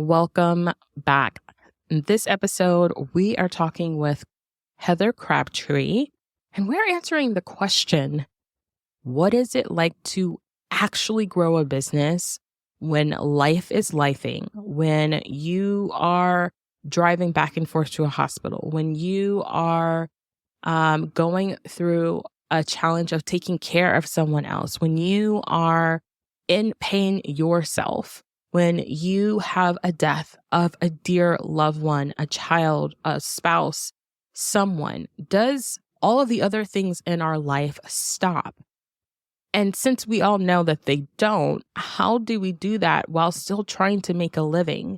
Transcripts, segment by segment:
welcome back. In this episode, we are talking with Heather Crabtree, and we're answering the question, what is it like to actually grow a business when life is lifing, when you are driving back and forth to a hospital, when you are going through a challenge of taking care of someone else, when you are in pain yourself, when you have a death of a dear loved one, a child, a spouse, someone, does all of the other things in our life stop? And since we all know that they don't, how do we do that while still trying to make a living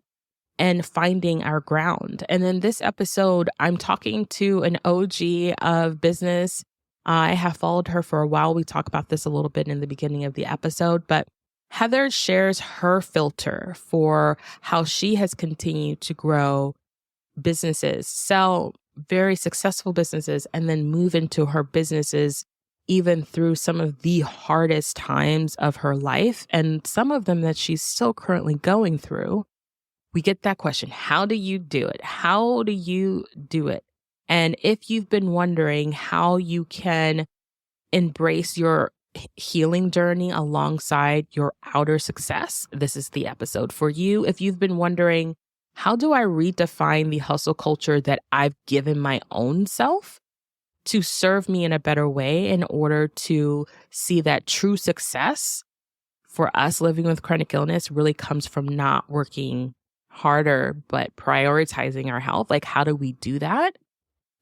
and finding our ground? And in this episode, I'm talking to an OG of business. I have followed her for a while. We talk about this a little bit in the beginning of the episode, but Heather shares her filter for how she has continued to grow businesses, sell very successful businesses, and then move into her businesses even through some of the hardest times of her life and some of them that she's still currently going through. We get that question, how do you do it? How do you do it? And if you've been wondering how you can embrace your healing journey alongside your outer success, this is the episode for you. If you've been wondering, how do I redefine the hustle culture that I've given my own self to serve me in a better way in order to see that true success for us living with chronic illness really comes from not working harder, but prioritizing our health? Like, how do we do that?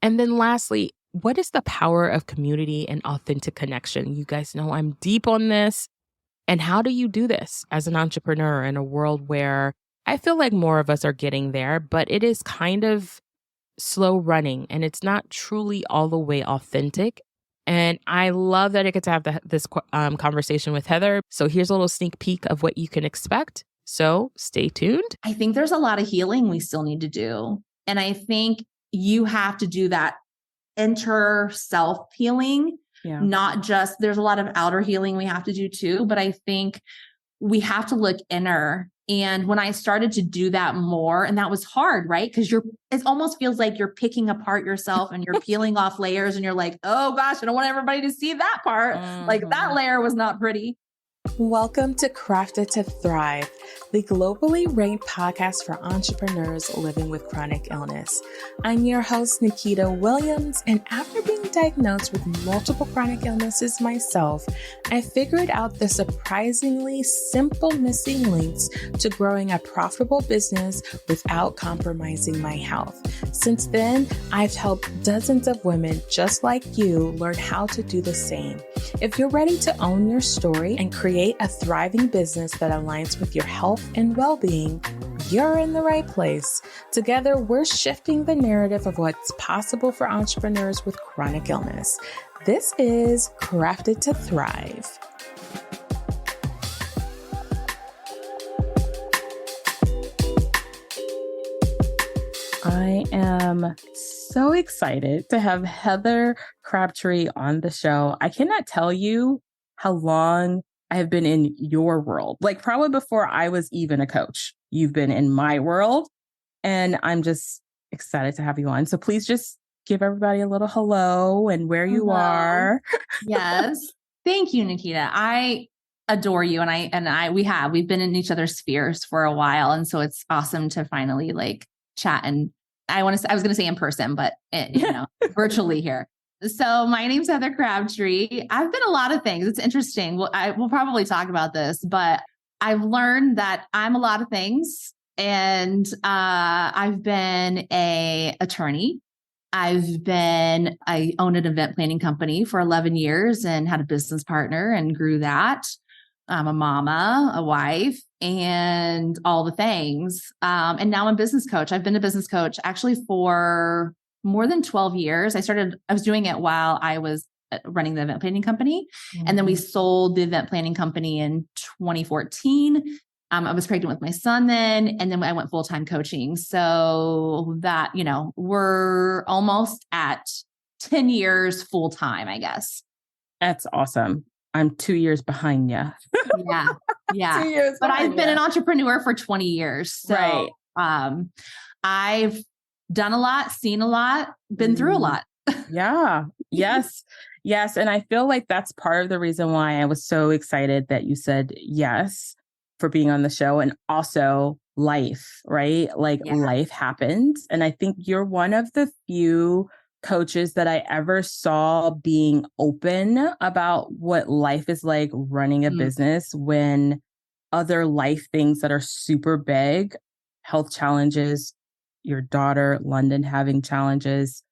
And then lastly, what is the power of community and authentic connection? You guys know I'm deep on this. And how do you do this as an entrepreneur in a world where I feel like more of us are getting there, but it is kind of slow running and it's not truly all the way authentic. And I love that I get to have this conversation with Heather. So here's a little sneak peek of what you can expect. So stay tuned. I think there's a lot of healing we still need to do. And I think you have to do that inner self healing, not just, there's a lot of outer healing we have to do too, but I think we have to look inner. And when I started to do that more, and that was hard, right? Because it almost feels like you're picking apart yourself and you're peeling off layers and you're like, oh gosh, I don't want everybody to see that part. Like that layer was not pretty. Welcome to Crafted to Thrive, the globally ranked podcast for entrepreneurs living with chronic illness. I'm your host, Nikita Williams, and after being diagnosed with multiple chronic illnesses myself, I figured out the surprisingly simple missing links to growing a profitable business without compromising my health. Since then, I've helped dozens of women just like you learn how to do the same. If you're ready to own your story and create a thriving business that aligns with your health and well-being, you're in the right place. Together, we're shifting the narrative of what's possible for entrepreneurs with chronic illness. This is Crafted to Thrive. I am so excited to have Heather Crabtree on the show. I cannot tell you how long I have been in your world. Like probably before I was even a coach, you've been in my world, and I'm just excited to have you on. So please just give everybody a little hello and where you are. Yes. Thank you, Nikita. I adore you. We've been in each other's spheres for a while. And so it's awesome to finally chat. And I was going to say in person, but virtually here. So my name's Heather Crabtree. I've been a lot of things. It's interesting. We'll probably talk about this, but I've learned that I'm a lot of things. And I've been an attorney. I owned an event planning company for 11 years and had a business partner and grew that. I'm a mama, a wife, and all the things. And now I'm a business coach. I've been a business coach actually for more than 12 years. I was doing it while I was running the event planning company. Mm-hmm. And then we sold the event planning company in 2014. I was pregnant with my son then, and then I went full-time coaching. So that, we're almost at 10 years full-time, I guess. That's awesome. I'm 2 years behind you. Yeah. 2 Yeah. years But I've behind been you. an entrepreneur for 20 years. Right. So I've done a lot, seen a lot, been through a lot. Yeah. Yes. Yes. And I feel like that's part of the reason why I was so excited that you said yes for being on the show, and also life, right? Like Yeah. life happens. And I think you're one of the few coaches that I ever saw being open about what life is like running a Mm, business when other life things that are super big, health challenges, your daughter, London, having challenges,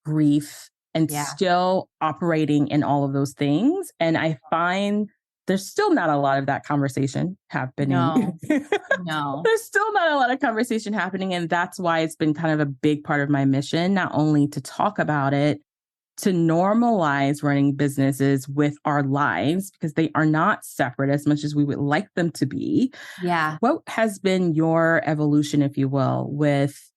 grief, and yeah. still operating in all of those things. And I find there's still not a lot of that conversation happening. No, no. There's still not a lot of conversation happening. And that's why it's been kind of a big part of my mission, not only to talk about it, to normalize running businesses with our lives, because they are not separate as much as we would like them to be. Yeah. What has been your evolution, if you will, with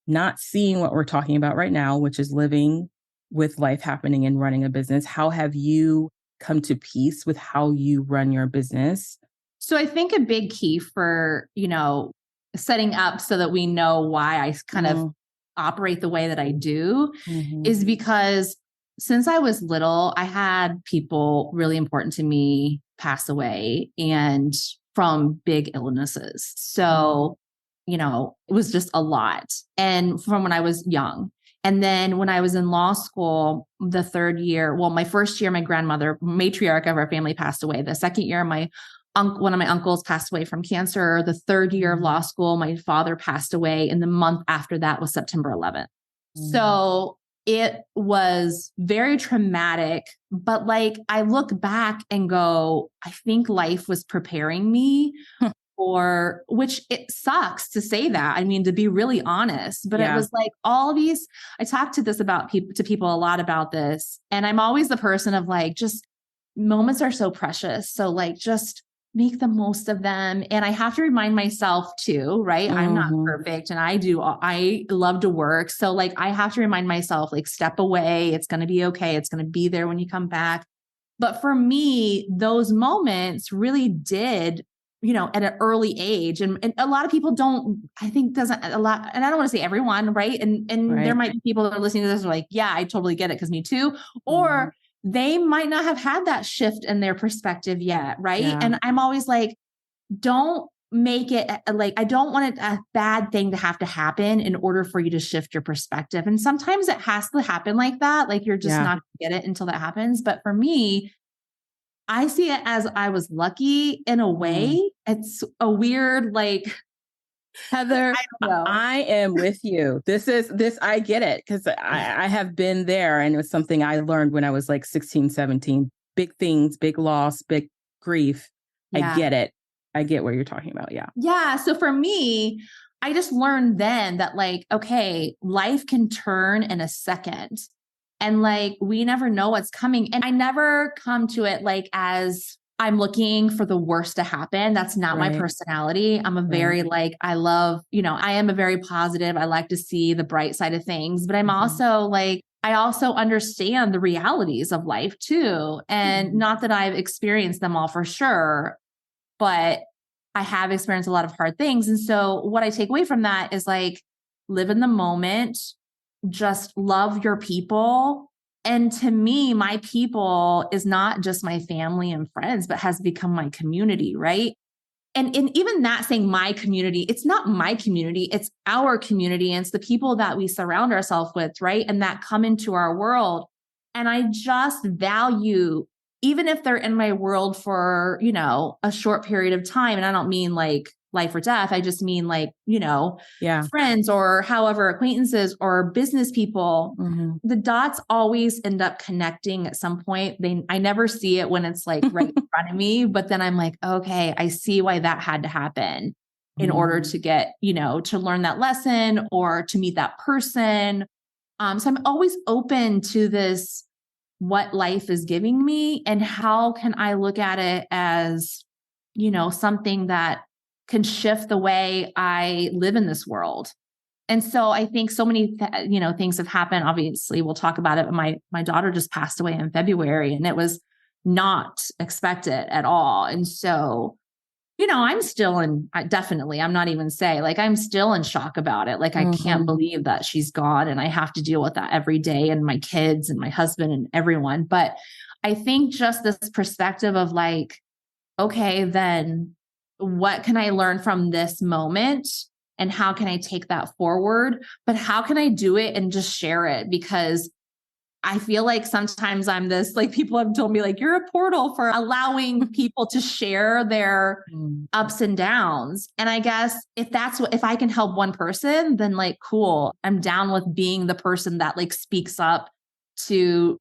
not seeing what we're talking about right now, which is living with life happening and running a business? How have you come to peace with how you run your business? So I think a big key for, setting up so that we know why I kind of operate the way that I do Mm-hmm. is because since I was little, I had people really important to me pass away and from big illnesses. So, it was just a lot. And from when I was young. And then when I was in law school, the third year, well, my first year, my grandmother, matriarch of our family, passed away. The second year, one of my uncles passed away from cancer. The third year of law school, my father passed away. And the month after that was September 11th. So it was very traumatic, but like I look back and go, I think life was preparing me for, which it sucks to say that. I mean, to be really honest, but it was like all these, I talk to this about people a lot about this. And I'm always the person of like, just moments are so precious. So like, just make the most of them. And I have to remind myself too, right? I'm not perfect and I love to work. So like, I have to remind myself, like, step away. It's going to be okay. It's going to be there when you come back. But for me, those moments really did, at an early age. And a lot of people doesn't a lot. And I don't want to say everyone, right? And Right. there might be people that are listening to this are like, yeah, I totally get it because me too. Or they might not have had that shift in their perspective yet. Right. Yeah. And I'm always like, don't make it like, I don't want it a bad thing to have to happen in order for you to shift your perspective. And sometimes it has to happen like that. Like you're just not going to get it until that happens. But for me, I see it as I was lucky in a way. It's a weird, like, Heather, I don't know. I am with you. I get it because I have been there, and it was something I learned when I was like 16, 17. Big things, big loss, big grief. Yeah. I get it. I get what you're talking about. Yeah. Yeah. So for me, I just learned then that like, okay, life can turn in a second. And like, we never know what's coming. And I never come to it like as I'm looking for the worst to happen. That's not my personality. I'm a very like, I am a very positive. I like to see the bright side of things, but I'm also like, I also understand the realities of life too. And not that I've experienced them all for sure, but I have experienced a lot of hard things. And so what I take away from that is like, live in the moment, just love your people. And to me, my people is not just my family and friends, but has become my community, right? And even that saying my community, it's not my community, it's our community. And it's the people that we surround ourselves with, right? And that come into our world. And I just value, even if they're in my world for, a short period of time. And I don't mean like life or death. I just mean like, friends or however acquaintances or business people, the dots always end up connecting at some point. I never see it when it's like right in front of me, but then I'm like, okay, I see why that had to happen in order to get, to learn that lesson or to meet that person. So I'm always open to this, what life is giving me and how can I look at it as, something that can shift the way I live in this world. And so I think so many, things have happened. Obviously, we'll talk about it. My daughter just passed away in February, and it was not expect it at all. And so, I'm still I'm not even say like, I'm still in shock about it. Like, I can't believe that she's gone and I have to deal with that every day, and my kids and my husband and everyone. But I think just this perspective of like, okay, then what can I learn from this moment? And how can I take that forward? But how can I do it and just share it? Because I feel like sometimes I'm this, like people have told me like, you're a portal for allowing people to share their ups and downs. And I guess if I can help one person, then like, cool, I'm down with being the person that like speaks up to,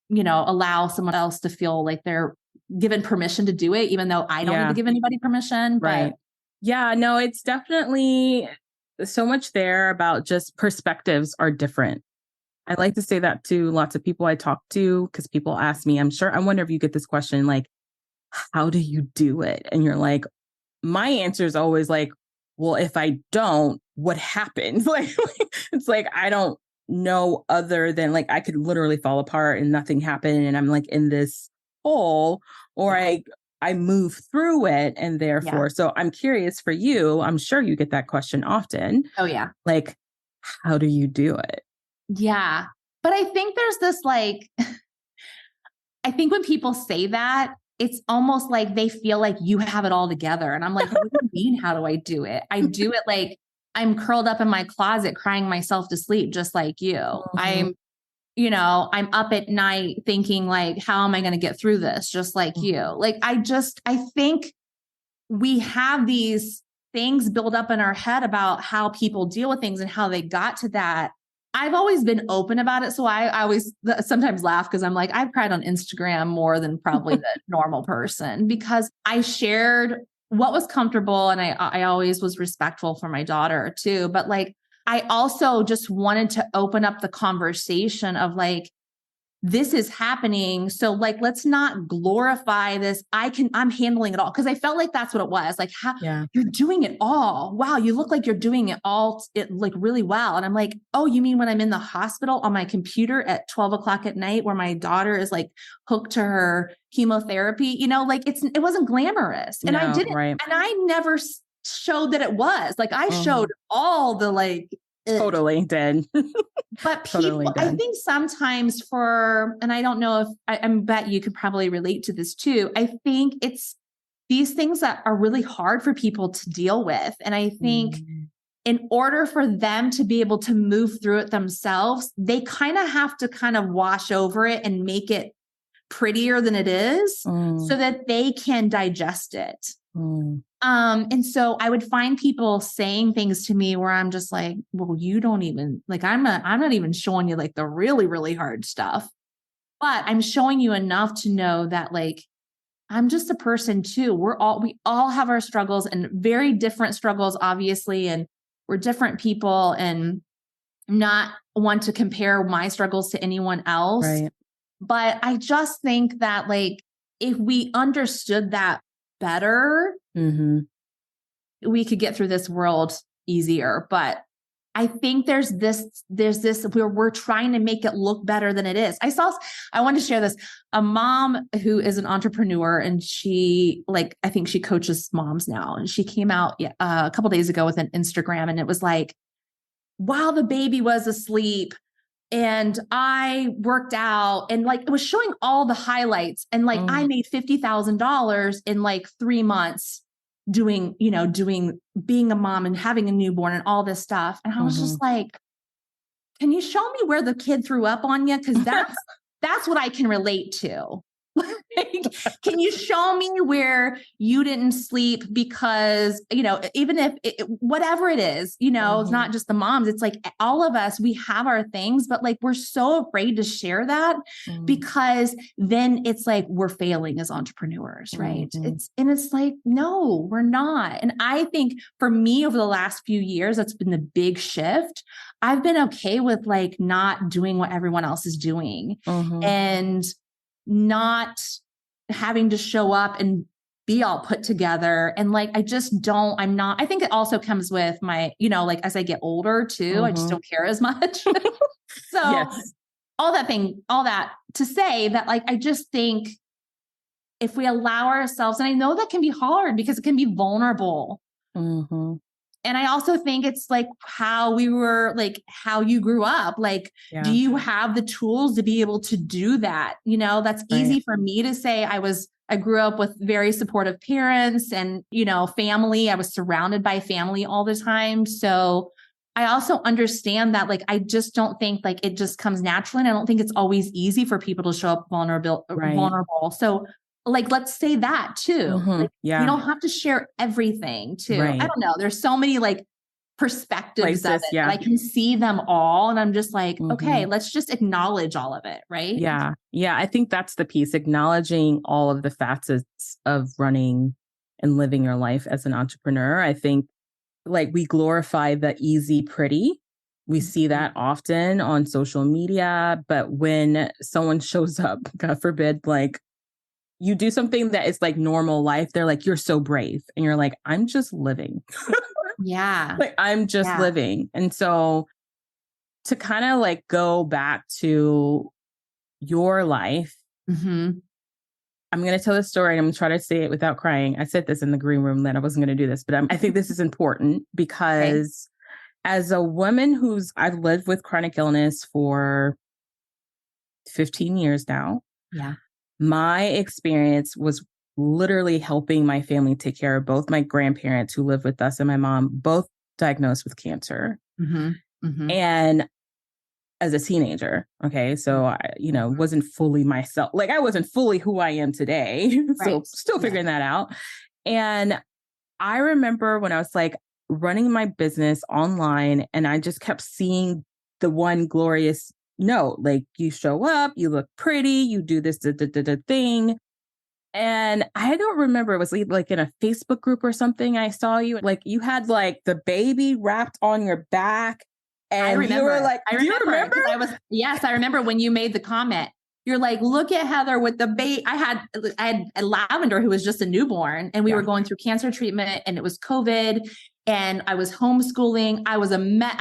allow someone else to feel like they're given permission to do it, even though I don't need to give anybody permission. Right. But yeah, no, it's definitely so much there about just perspectives are different. I like to say that to lots of people I talk to, because people ask me, I wonder if you get this question, like, how do you do it? And you're like, my answer is always like, well, if I don't, what happens? Like, it's like, I don't know other than like, I could literally fall apart and nothing happen. And I'm like in this hole, or I move through it. And therefore, so I'm curious for you, I'm sure you get that question often. Oh yeah. Like, how do you do it? Yeah. But I think there's this like, I think when people say that, it's almost like they feel like you have it all together. And I'm like, what do you mean? How do I do it? I do it like I'm curled up in my closet, crying myself to sleep, just like you. I'm up at night thinking like, how am I going to get through this? Just like you. Like, I think we have these things build up in our head about how people deal with things and how they got to that. I've always been open about it. So I always sometimes laugh because I'm like, I've cried on Instagram more than probably the normal person, because I shared what was comfortable. And I always was respectful for my daughter too. But like, I also just wanted to open up the conversation of like, this is happening. So like, let's not glorify this. I'm handling it all. Cause I felt like that's what it was. Like, how you're doing it all. Wow. You look like you're doing it all like really well. And I'm like, oh, you mean when I'm in the hospital on my computer at 12 o'clock at night, where my daughter is like hooked to her chemotherapy, like it wasn't glamorous. And I didn't, and I never showed that it was like, I showed all the like, totally did. But people, I think sometimes and I don't know if I bet you could probably relate to this too. I think it's these things that are really hard for people to deal with. And I think in order for them to be able to move through it themselves, they kind of have to kind of wash over it and make it prettier than it is so that they can digest it. And so I would find people saying things to me where I'm just like, well, you don't even like, I'm not even showing you like the really, really hard stuff, but I'm showing you enough to know that like, I'm just a person too. We all have our struggles, and very different struggles, obviously. And we're different people, and not want to compare my struggles to anyone else. Right. But I just think that like, if we understood that better, we could get through this world easier. But I think there's this where we're trying to make it look better than it is. I want to share this, a mom who is an entrepreneur, and she I think she coaches moms now. And she came out a couple of days ago with an Instagram, and it was like, while the baby was asleep, and I worked out, and like, it was showing all the highlights, and like, I made $50,000 in like 3 months doing being a mom and having a newborn and all this stuff. And I was just like, can you show me where the kid threw up on you? Cause that's what I can relate to. Like, can you show me where you didn't sleep because, even if whatever it is, it's not just the moms, it's like all of us, we have our things, but like, we're so afraid to share that because then it's like, we're failing as entrepreneurs, right? It's like, no, we're not. And I think for me over the last few years, that's been the big shift. I've been okay with like not doing what everyone else is doing and not having to show up and be all put together. And like, I think it also comes with my, like as I get older too, I just don't care as much. So all that to say that, like, I just think if we allow ourselves, and I know that can be hard because it can be vulnerable. Mm-hmm. And I also think it's like how we were, like how you grew up. Like, do you have the tools to be able to do that? You know, that's easy for me to say. I grew up with very supportive parents and, you know, family. I was surrounded by family all the time. So I also understand that, like, I just don't think like it just comes naturally. And I don't think it's always easy for people to show up vulnerable. So like, let's say that too. Like, we don't have to share everything too. I don't know. There's so many like perspectives of it that I can see them all. And I'm just like, okay, let's just acknowledge all of it. Right. Yeah. Yeah. I think that's the piece, acknowledging all of the facets of running and living your life as an entrepreneur. I think like we glorify the easy, pretty. We see that often on social media, but when someone shows up, God forbid, like you do something that is like normal life, they're like, you're so brave. And you're like, I'm just living. Yeah. Like I'm just living. And so to kind of like go back to your life, I'm going to tell a story and I'm going to try to say it without crying. I said this in the green room that I wasn't going to do this, but I think this is important because as a woman I've lived with chronic illness for 15 years now. Yeah. My experience was literally helping my family take care of both my grandparents who live with us and my mom, both diagnosed with cancer. And as a teenager, okay, so I, wasn't fully myself. Like I wasn't fully who I am today. So still figuring that out. And I remember when I was like running my business online and I just kept seeing the one glorious note, like you show up, you look pretty, you do this thing. And I don't remember, it was like in a Facebook group or something. I saw you, like you had like the baby wrapped on your back. And I remember. You were like, do you remember? Yes, I remember when you made the comment. You're like, look at Heather with the baby. I had a Lavender who was just a newborn and we were going through cancer treatment and it was COVID and I was homeschooling. I was I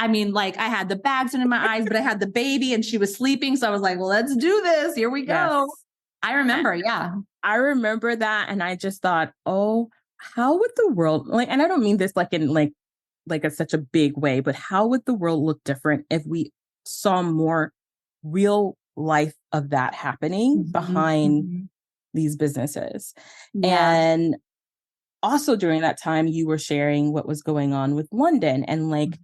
mean, like I had the bags in my eyes, but I had the baby and she was sleeping. So I was like, well, let's do this. Here we go. I remember. I remember that. And I just thought, oh, how would the world like, and I don't mean this like in like such a big way, but how would the world look different if we saw more real life of that happening behind these businesses? And also during that time, you were sharing what was going on with London. And like,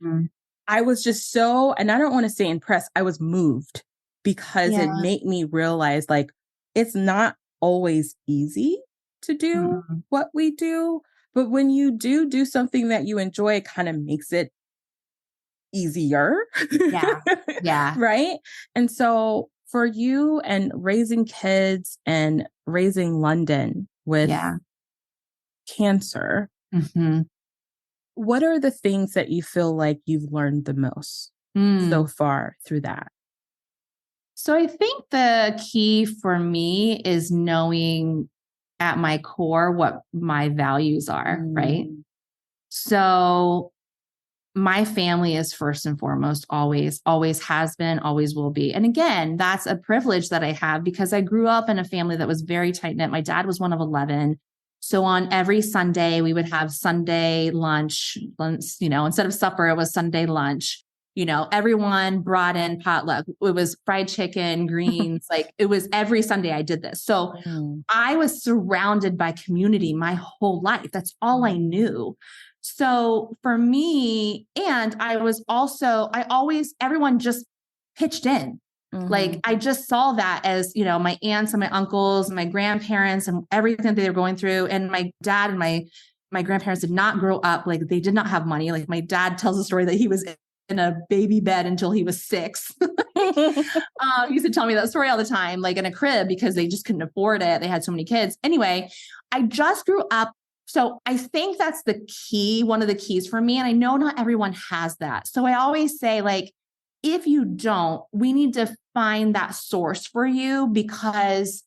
I was just so, and I don't want to say impressed, I was moved because it made me realize like, it's not always easy to do what we do. But when you do something that you enjoy, it kind of makes it easier. Right. And so for you and raising kids and raising London with cancer, what are the things that you feel like you've learned the most so far through that? So I think the key for me is knowing at my core what my values are, right? So my family is first and foremost, always has been, always will be. And again, that's a privilege that I have because I grew up in a family that was very tight knit. My dad was one of 11. So on every Sunday, we would have Sunday lunch, instead of supper, it was Sunday lunch. Everyone brought in potluck. It was fried chicken, greens, like it was every Sunday I did this. So I was surrounded by community my whole life. That's all I knew. So for me, and everyone just pitched in. Like I just saw that as, my aunts and my uncles and my grandparents and everything they were going through. And my dad and my grandparents did not grow up, like they did not have money. Like my dad tells a story that he was in a baby bed until he was 6. He used to tell me that story all the time, like in a crib because they just couldn't afford it. They had so many kids. Anyway, I just grew up. So I think that's the key, one of the keys for me. And I know not everyone has that. So I always say, like, if you don't, we need to find that source for you because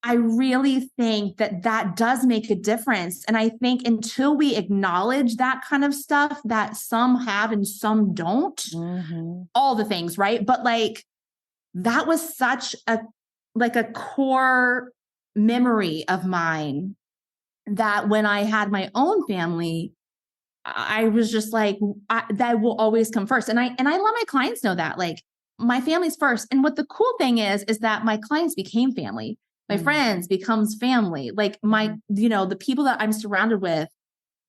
I really think that does make a difference. And I think until we acknowledge that kind of stuff that some have and some don't, all the things, right? But like, that was such a core memory of mine that when I had my own family, I was just like, that will always come first. And I let my clients know that, like, my family's first. And what the cool thing is that my clients became family. My friends becomes family. Like the people that I'm surrounded with,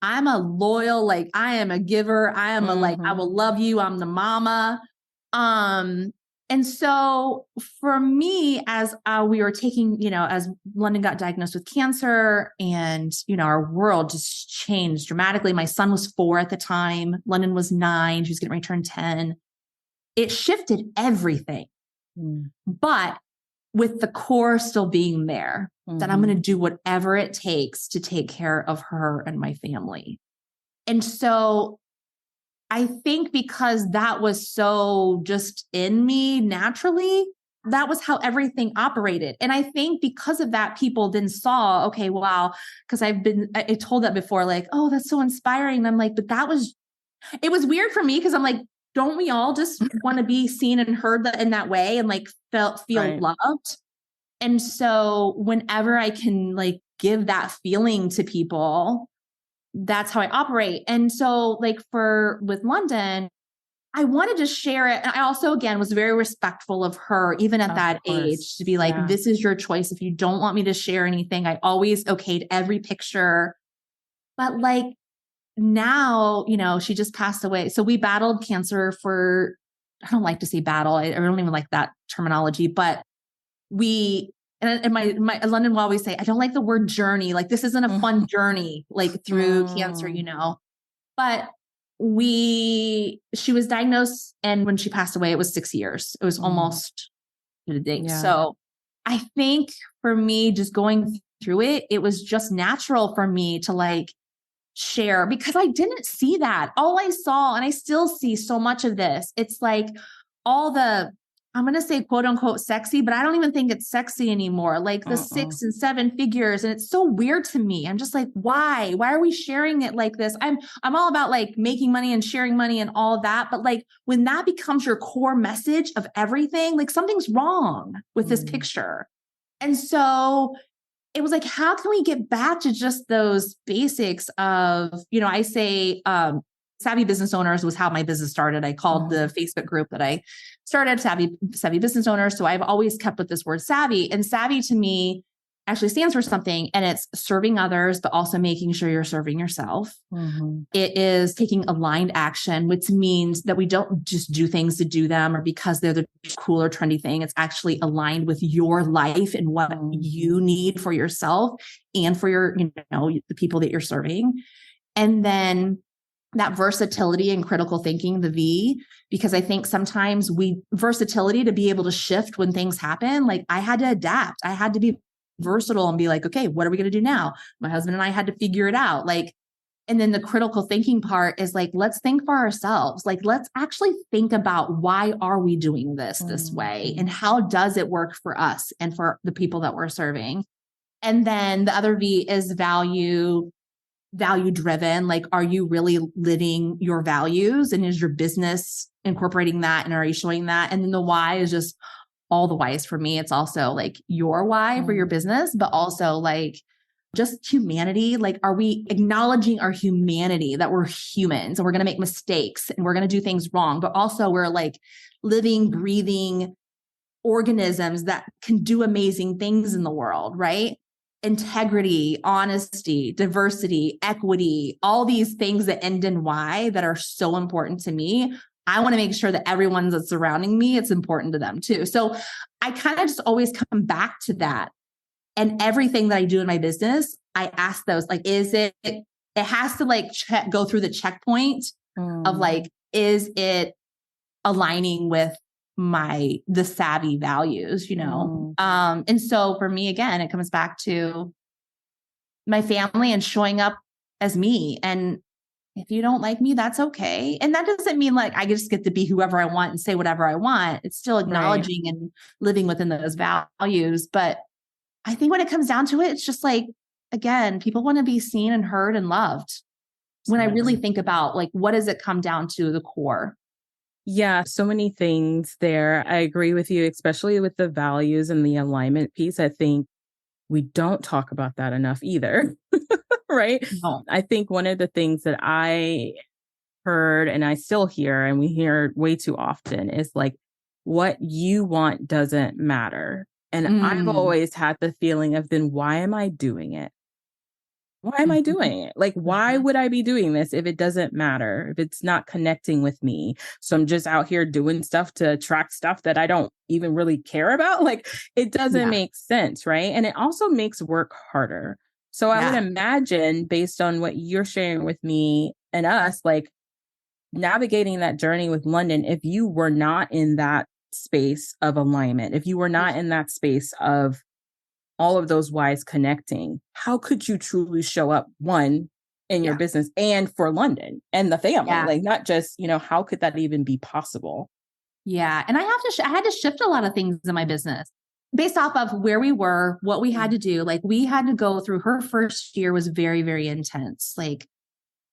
I'm a loyal, like, I am a giver. I am I will love you. I'm the mama. And so for me, as we were taking, as London got diagnosed with cancer and, our world just changed dramatically. My son was 4 at the time. London was 9. She was getting ready to turn 10. It shifted everything. But with the core still being there, that I'm going to do whatever it takes to take care of her and my family. And so I think because that was so just in me naturally, that was how everything operated. And I think because of that, people then saw, okay, wow, because I told that before, like, oh, that's so inspiring. And I'm like, but it was weird for me because I'm like, don't we all just want to be seen and heard in that way and like feel loved? And so whenever I can like give that feeling to people, that's how I operate. And so like with London, I wanted to share it. And I also, again, was very respectful of her, even at that age, to be like, this is your choice. If you don't want me to share anything, I always okayed every picture. But like now, she just passed away. So we battled cancer I don't like to say battle. I don't even like that terminology, but and my London will always say, I don't like the word journey. Like, this isn't a fun journey, like through cancer, but she was diagnosed. And when she passed away, it was 6 years. It was almost to the date. Yeah. So I think for me, just going through it, it was just natural for me to like share because I didn't see that. All I saw, and I still see so much of this, it's like all I'm going to say quote unquote sexy, but I don't even think it's sexy anymore. Like the 6 and 7 figures. And it's so weird to me. I'm just like, why are we sharing it like this? I'm all about like making money and sharing money and all of that. But like when that becomes your core message of everything, like something's wrong with this picture. And so it was like, how can we get back to just those basics of, I say, Savvy Business Owners was how my business started. I called the Facebook group that I started Savvy Business Owners. So I've always kept with this word savvy, and savvy to me actually stands for something, and it's serving others, but also making sure you're serving yourself. It is taking aligned action, which means that we don't just do things to do them or because they're the cool or trendy thing. It's actually aligned with your life and what you need for yourself and for your, the people that you're serving. And then that versatility and critical thinking, the V, because I think sometimes versatility to be able to shift when things happen. Like I had to adapt. I had to be versatile and be like, okay, what are we going to do now? My husband and I had to figure it out. Like, and then the critical thinking part is like, let's think for ourselves. Like, let's actually think about why are we doing this way? And how does it work for us and for the people that we're serving? And then the other V is value driven. Like, are you really living your values, and is your business incorporating that? And are you showing that? And then the why is just all the whys for me. It's also like your why for your business, but also like just humanity. Like, are we acknowledging our humanity, that we're humans and we're going to make mistakes and we're going to do things wrong, but also we're like living, breathing organisms that can do amazing things in the world, right? Integrity, honesty, diversity, equity, all these things that end in Y that are so important to me. I want to make sure that everyone that's surrounding me, it's important to them too. So I kind of just always come back to that. And everything that I do in my business, I ask those, like, it has to like go through the checkpoint of like, is it aligning with the savvy values, and so for me, again, it comes back to my family and showing up as me. And if you don't like me, that's okay. And that doesn't mean like I just get to be whoever I want and say whatever I want. It's still acknowledging and living within those values. But I think when it comes down to it, it's just like, again, people want to be seen and heard and loved. When I really think about like, what does it come down to the core? Yeah, so many things there. I agree with you, especially with the values and the alignment piece. I think we don't talk about that enough either. Right? No. I think one of the things that I heard and I still hear, and we hear way too often, is like, what you want doesn't matter. And I've Mm. always had the feeling of, then why am I doing it? Why am I Mhm. doing it? Like, why Mhm. would I be doing this if it doesn't matter, if it's not connecting with me? So I'm just out here doing stuff to attract stuff that I don't even really care about. Like, it doesn't Yeah. make sense. Right. And it also makes work harder. So I would Yeah. imagine, based on what you're sharing with me and us, like navigating that journey with London, if you were not in that space of alignment, if you were not in that space of all of those whys connecting, how could you truly show up, one, in your Yeah. business and for London and the family? Yeah. Like, not just, how could that even be possible? Yeah. And I had to shift a lot of things in my business based off of where we were, what we had to do. Like we had to go through, her first year was very, very intense. Like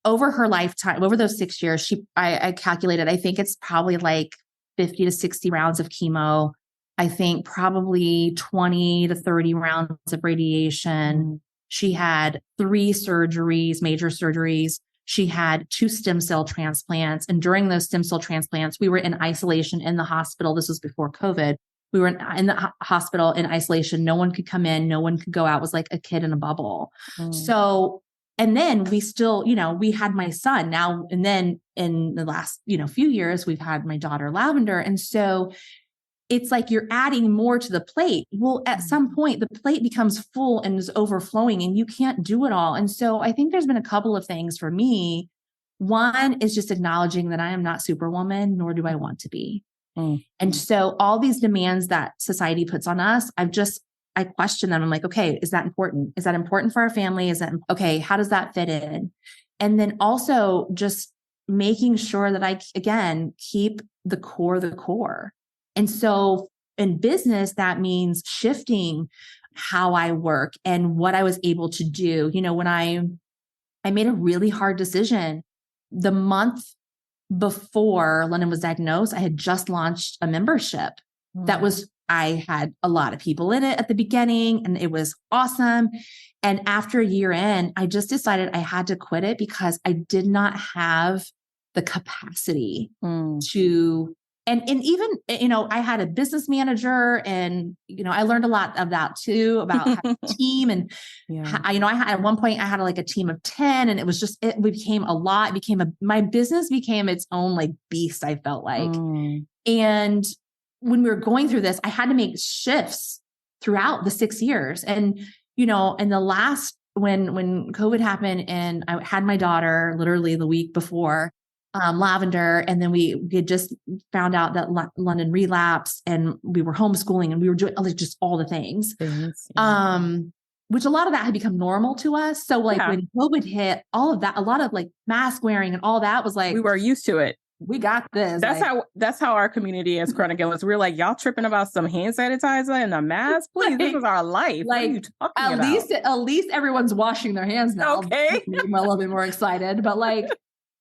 over her lifetime, over those 6 years, I calculated, I think it's probably like 50 to 60 rounds of chemo. I think probably 20 to 30 rounds of radiation. Mm. She had 3 surgeries, major surgeries. She had 2 stem cell transplants. And during those stem cell transplants, we were in isolation in the hospital. This was before COVID. We were in the hospital in isolation. No one could come in. No one could go out. It was like a kid in a bubble. Mm. So, and then we still, we had my son now. And then in the last, few years, we've had my daughter, Lavender. And so it's like you're adding more to the plate. Well, at some point, the plate becomes full and is overflowing and you can't do it all. And so I think there's been a couple of things for me. One is just acknowledging that I am not Superwoman, nor do I want to be. Mm. And so all these demands that society puts on us, I question them. I'm like, okay, is that important? Is that important for our family? Is that okay? How does that fit in? And then also just making sure that I, again, keep the core the core. And so in business, that means shifting how I work and what I was able to do. When I made a really hard decision the month before London was diagnosed, I had just launched a membership that was, I had a lot of people in it at the beginning and it was awesome. And after a year in, I just decided I had to quit it because I did not have the capacity to, and even, I had a business manager and, I learned a lot of that too, about having a team. And, Yeah. I had at one point, I had like a team of 10 and it was just, it became a lot. It became my business became its own like beast, I felt like. And when we were going through this, I had to make shifts throughout the 6 years. And, in the last, when COVID happened and I had my daughter literally the week before, Lavender. And then we had just found out that London relapsed and we were homeschooling and we were doing like just all the things. Which a lot of that had become normal to us. So like when COVID hit, all of that, a lot of like mask wearing and all that was like, we were used to it. We got this. That's how our community is chronic illness. We're like, y'all tripping about some hand sanitizer and a mask? Please, this is our life. What are you talking about? At least everyone's washing their hands now. Okay. I'm a little bit more excited, but like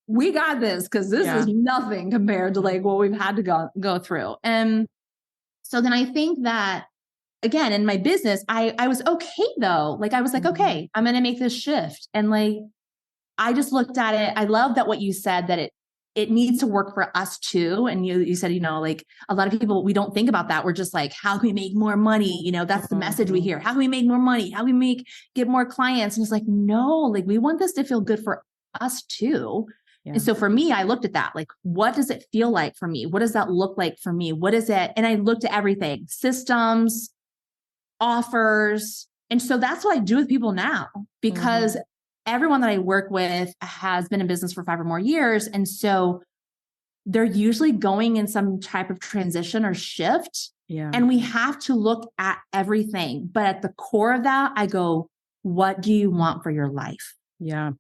we got this because this is nothing compared to like what we've had to go through. And so then I think that again, in my business, I was okay though. Like I was like, okay, I'm going to make this shift. And like, I just looked at it. I love that what you said, that it needs to work for us too. And you said, like a lot of people, we don't think about that. We're just like, how can we make more money? That's the message we hear. How can we make more money? How can we get more clients? And it's like, no, like we want this to feel good for us too. Yeah. And so for me, I looked at that, like, what does it feel like for me? What does that look like for me? What is it? And I looked at everything, systems, offers. And so that's what I do with people now, because everyone that I work with has been in business for 5 or more years. And so they're usually going in some type of transition or shift. Yeah. And we have to look at everything. But at the core of that, I go, what do you want for your life? Yeah,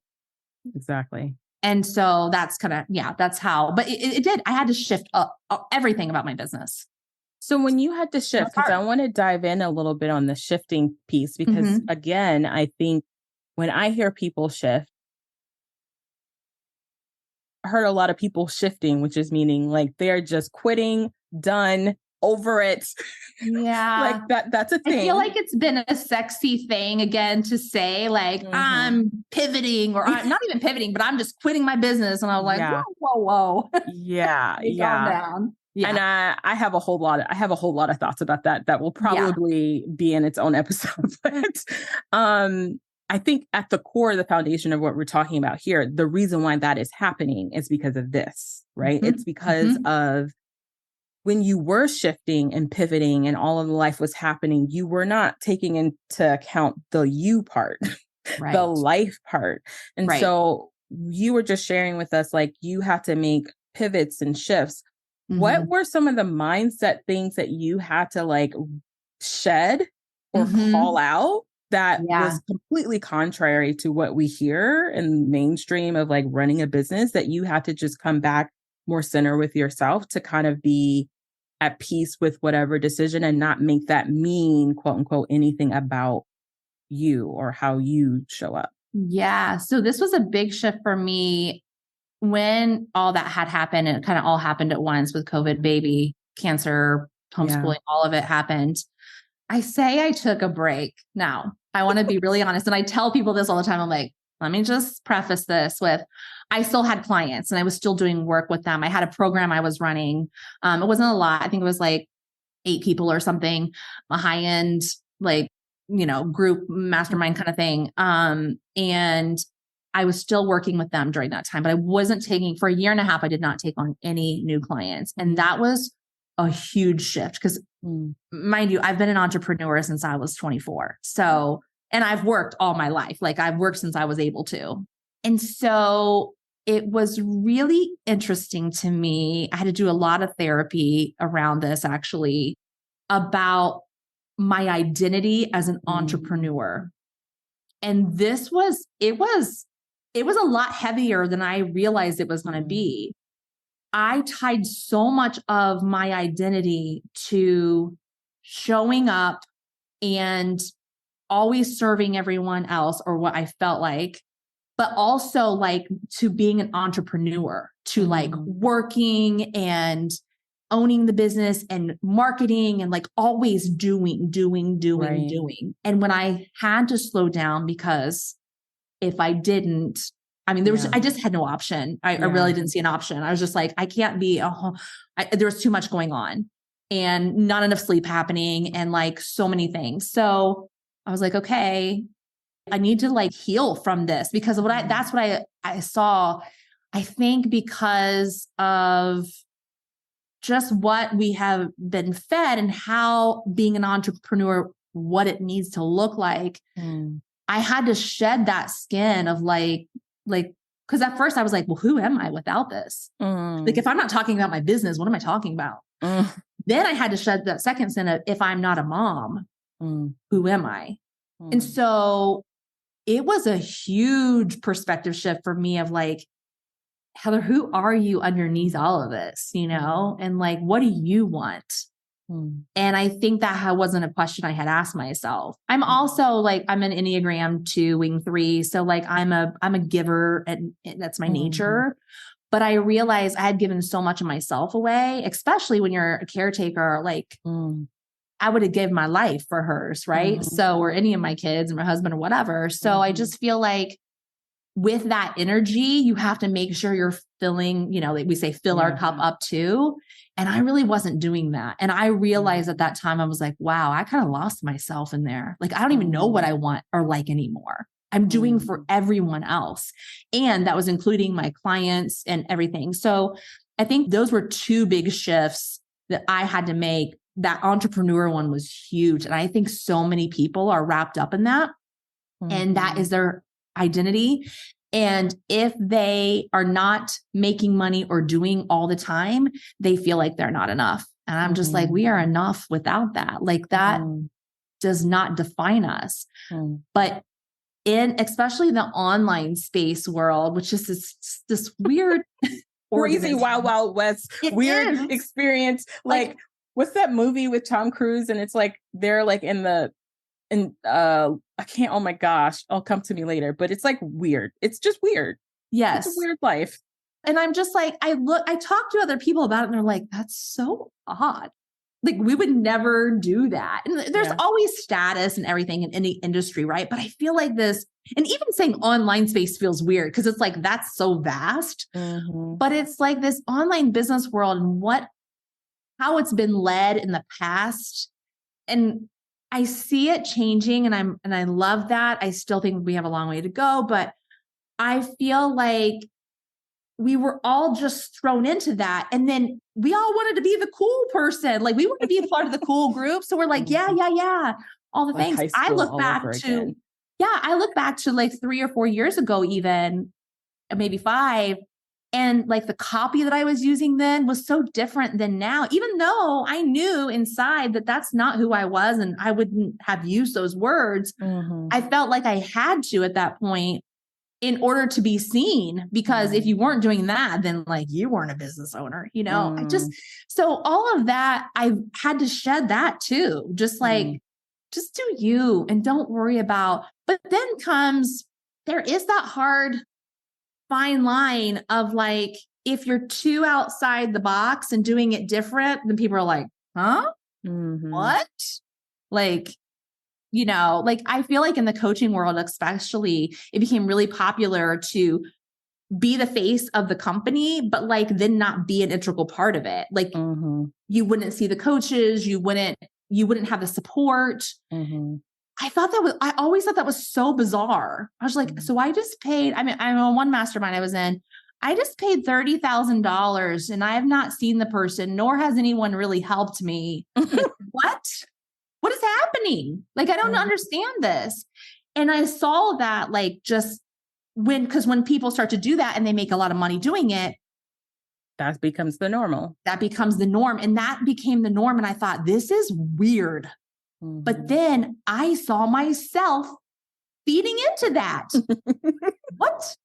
exactly. And so that's kind of, that's how, but it did. I had to shift everything about my business. So when you had to shift, because I want to dive in a little bit on the shifting piece, because again, I think when I hear people shift, I heard a lot of people shifting, which is meaning like they're just quitting, done, over it. Yeah. Like that's a I thing. feel like it's been a sexy thing again to say like, I'm pivoting or I'm not even pivoting, but I'm just quitting my business. And I was like, whoa. Yeah. Calm down. Yeah. And I have a whole lot of thoughts about that will probably be in its own episode. But I think at the core, the foundation of what we're talking about here, the reason why that is happening is because of this, right? It's because of when you were shifting and pivoting and all of the life was happening, you were not taking into account the you part, the life part. And so you were just sharing with us, like, you have to make pivots and shifts. What were some of the mindset things that you had to like shed or call out that was completely contrary to what we hear in mainstream of like running a business, that you had to just come back more center with yourself to kind of be at peace with whatever decision and not make that mean, quote unquote, anything about you or how you show up? Yeah. So this was a big shift for me when all that had happened, and it kind of all happened at once with COVID, baby, cancer, homeschooling, all of it happened. I say I took a break. Now, I want to be really honest. And I tell people this all the time. I'm like, let me just preface this with, I still had clients and I was still doing work with them. I had a program I was running. It wasn't a lot. I think it was like 8 people or something, a high end, like, group mastermind kind of thing. And I was still working with them during that time, but I wasn't taking, for a year and a half, I did not take on any new clients. And that was a huge shift because mind you, I've been an entrepreneur since I was 24. So, and I've worked all my life. Like I've worked since I was able to. And so it was really interesting to me. I had to do a lot of therapy around this actually, about my identity as an entrepreneur. And it was a lot heavier than I realized it was going to be. I tied so much of my identity to showing up and always serving everyone else, or what I felt like, but also like to being an entrepreneur, to like working and owning the business and marketing and like always doing. And when I had to slow down, because if I didn't, I mean, I just had no option. I really didn't see an option. I was just like, I can't be, there was too much going on and not enough sleep happening and like so many things. So I was like, okay, I need to like heal from this, because of that's what I saw. I think because of just what we have been fed and how being an entrepreneur, what it needs to look like. I had to shed that skin of like, because at first I was like, well, who am I without this? Like, if I'm not talking about my business, what am I talking about? Then I had to shed that second skin of, if I'm not a mom, who am I? And so it was a huge perspective shift for me of like, Heather, who are you underneath all of this, and like, what do you want? And I think that wasn't a question I had asked myself. I'm also like, I'm an Enneagram 2 wing 3. So like, I'm a giver, and that's my nature. But I realized I had given so much of myself away, especially when you're a caretaker. Like I would have given my life for hers. Right. So, or any of my kids or my husband or whatever. So I just feel like with that energy, you have to make sure you're filling, like we say, fill our cup up too. And I really wasn't doing that. And I realized at that time, I was like, wow, I kind of lost myself in there. Like, I don't even know what I want or like anymore. I'm doing for everyone else. And that was including my clients and everything. So I think those were 2 big shifts that I had to make. That entrepreneur one was huge. And I think so many people are wrapped up in that. And that is their identity. And if they are not making money or doing all the time, they feel like they're not enough. And I'm just like, we are enough without that. Like that does not define us. But in especially the online space world, which is this weird, crazy wild west, weird experience. Like, what's that movie with Tom Cruise? And it's like, they're like I can't, oh my gosh, I'll come to me later, but it's like weird. It's just weird. Yes. It's a weird life. And I'm just like, I talk to other people about it and they're like, that's so odd. Like we would never do that. And there's Yeah. always status and everything in any industry, right? But I feel like this, and even saying online space feels weird because it's like that's so vast. But it's like this online business world and how it's been led in the past. And I see it changing and I love that. I still think we have a long way to go, but I feel like we were all just thrown into that. And then we all wanted to be the cool person. Like we wanted to be a part of the cool group. So we're like, yeah, all the Like things. high I school look all back over to, again. I look back to like 3 or 4 years ago, even maybe 5. And like the copy that I was using then was so different than now, even though I knew inside that that's not who I was and I wouldn't have used those words. I felt like I had to at that point in order to be seen, because if you weren't doing that, then like you weren't a business owner, so all of that, I had to shed that too. Just like, just do you and don't worry about, but then there is that hard fine line of like, if you're too outside the box and doing it different, then people are like, huh? What? Like, like I feel like in the coaching world, especially, it became really popular to be the face of the company, but like then not be an integral part of it. Like you wouldn't see the coaches, you wouldn't have the support. I always thought that was so bizarre. I was like, so I just paid, I'm on one mastermind I was in. I just paid $30,000 and I have not seen the person, nor has anyone really helped me. Like, what is happening? Like, I don't understand this. And I saw that like just because when people start to do that and they make a lot of money doing it, that becomes the normal. That becomes the norm. And that became the norm. And I thought, this is weird. But then I saw myself feeding into that. What?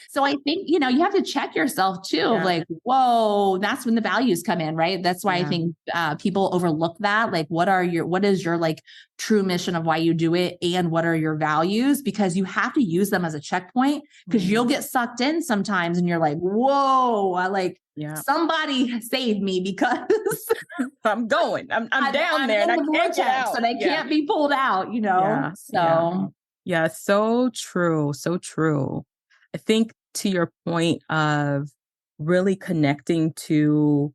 So I think, you have to check yourself too. Yeah. Like, whoa, that's when the values come in, right? That's why I think people overlook that. Like, what is your like true mission of why you do it? And what are your values? Because you have to use them as a checkpoint, because you'll get sucked in sometimes and you're like, whoa, somebody save me because I'm going, I'm down there and I can't get out. And I can't be pulled out, Yeah, so true. So true. I think to your point of really connecting to,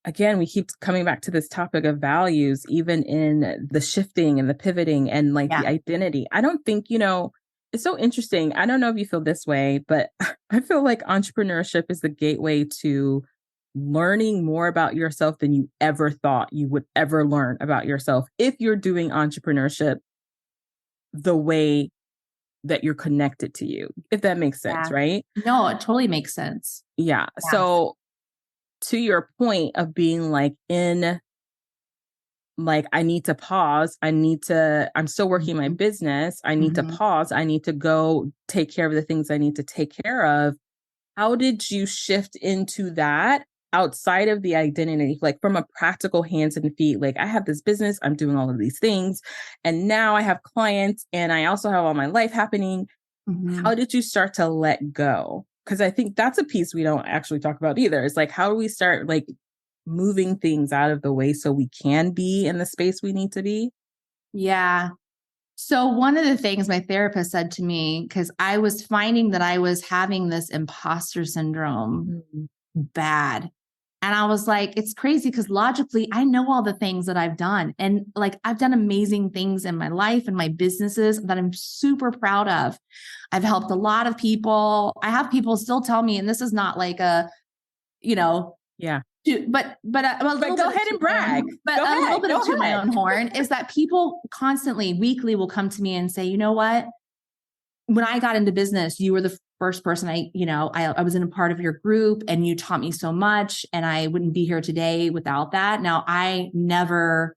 again, we keep coming back to this topic of values, even in the shifting and the pivoting and like the identity. I don't think, it's so interesting. I don't know if you feel this way, but I feel like entrepreneurship is the gateway to learning more about yourself than you ever thought you would ever learn about yourself if you're doing entrepreneurship the way that you're connected to you, if that makes sense, right? No, it totally makes sense. Yeah. So to your point of being like I need to pause. I'm still working my business. I need to pause. I need to go take care of the things I need to take care of. How did you shift into that outside of the identity, like from a practical hands and feet? Like I have this business, I'm doing all of these things, and now I have clients and I also have all my life happening. How did you start to let go? Because I think that's a piece we don't actually talk about either. It's like, how do we start like moving things out of the way so we can be in the space we need to be? Yeah. So one of the things my therapist said to me, because I was finding that I was having this imposter syndrome bad. And I was like, it's crazy because logically, I know all the things that I've done. And like, I've done amazing things in my life and my businesses that I'm super proud of. I've helped a lot of people. I have people still tell me, and this is not like a, but go ahead and brag. But a little bit to my own horn is that people constantly, weekly will come to me and say, you know what? When I got into business, you were the first person I was in a part of your group and you taught me so much and I wouldn't be here today without that. Now I never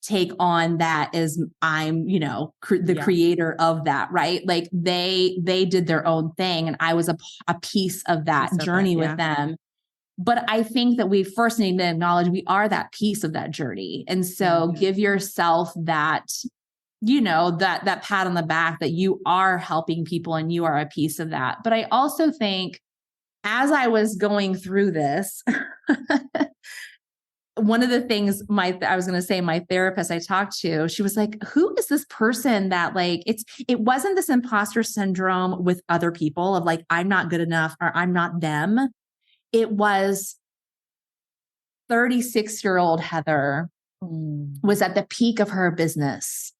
take on that as I'm, the creator of that, right? Like they did their own thing and I was a piece of that journey with them. But I think that we first need to acknowledge we are that piece of that journey. And so give yourself that, that pat on the back that you are helping people and you are a piece of that. But I also think as I was going through this, one of the things I was going to say, my therapist I talked to, she was like, who is this person that like, it wasn't this imposter syndrome with other people of like, I'm not good enough or I'm not them. It was 36-year-old Heather was at the peak of her business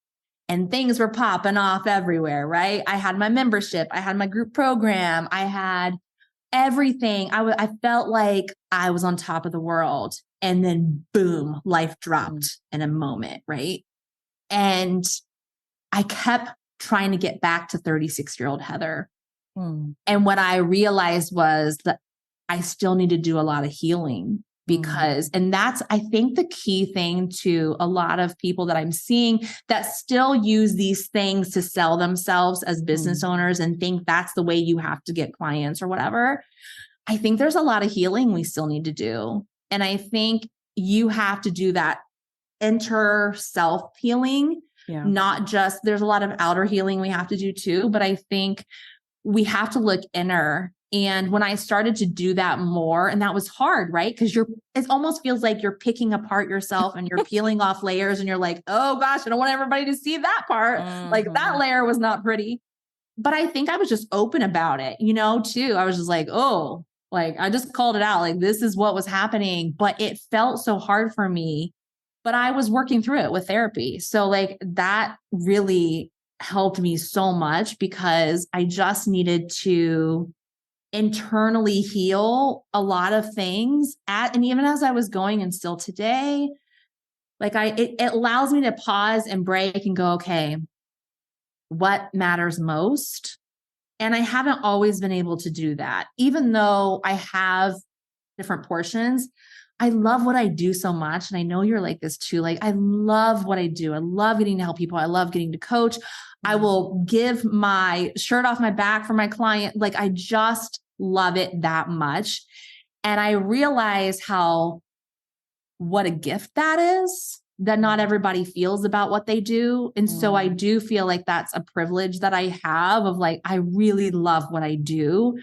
and things were popping off everywhere, right? I had my membership, I had my group program, I had everything. I felt like I was on top of the world. And then boom, life dropped in a moment, right? And I kept trying to get back to 36-year-old Heather. And what I realized was that I still need to do a lot of healing because, and that's, I think, the key thing to a lot of people that I'm seeing that still use these things to sell themselves as business owners and think that's the way you have to get clients or whatever. I think there's a lot of healing we still need to do. And I think you have to do that inner self healing, not just, there's a lot of outer healing we have to do too, but I think we have to look inner. And when I started to do that more, and that was hard, right? Because it almost feels like you're picking apart yourself and you're peeling off layers and you're like, oh gosh, I don't want everybody to see that part. Like that layer was not pretty. But I think I was just open about it, too. I was just like, oh, like I just called it out. Like this is what was happening, but it felt so hard for me, but I was working through it with therapy. So like that really helped me so much because I just needed to internally heal a lot of things and even as I was going and still today, like it allows me to pause and break and go, okay, what matters most? And I haven't always been able to do that, even though I have different portions. I love what I do so much. And I know you're like this too. Like, I love what I do. I love getting to help people. I love getting to coach. I will give my shirt off my back for my client. Like, I just love it that much. And I realize what a gift that is, that not everybody feels about what they do. And so I do feel like that's a privilege that I have of like, I really love what I do,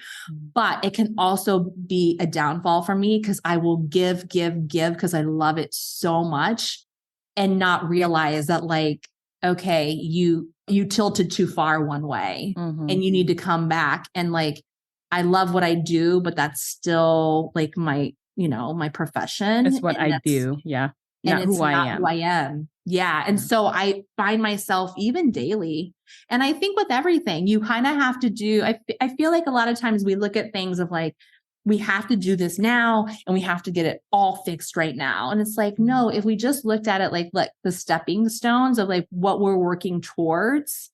but it can also be a downfall for me because I will give because I love it so much and not realize that like, okay, you tilted too far one way and you need to come back. And like, I love what I do, but that's still like my profession. It's what I do. Yeah. Not who I am. Yeah. And so I find myself even daily. And I think with everything, you kind of have to do, I feel like a lot of times we look at things of like, we have to do this now and we have to get it all fixed right now. And it's like, no, if we just looked at it like the stepping stones of like what we're working towards.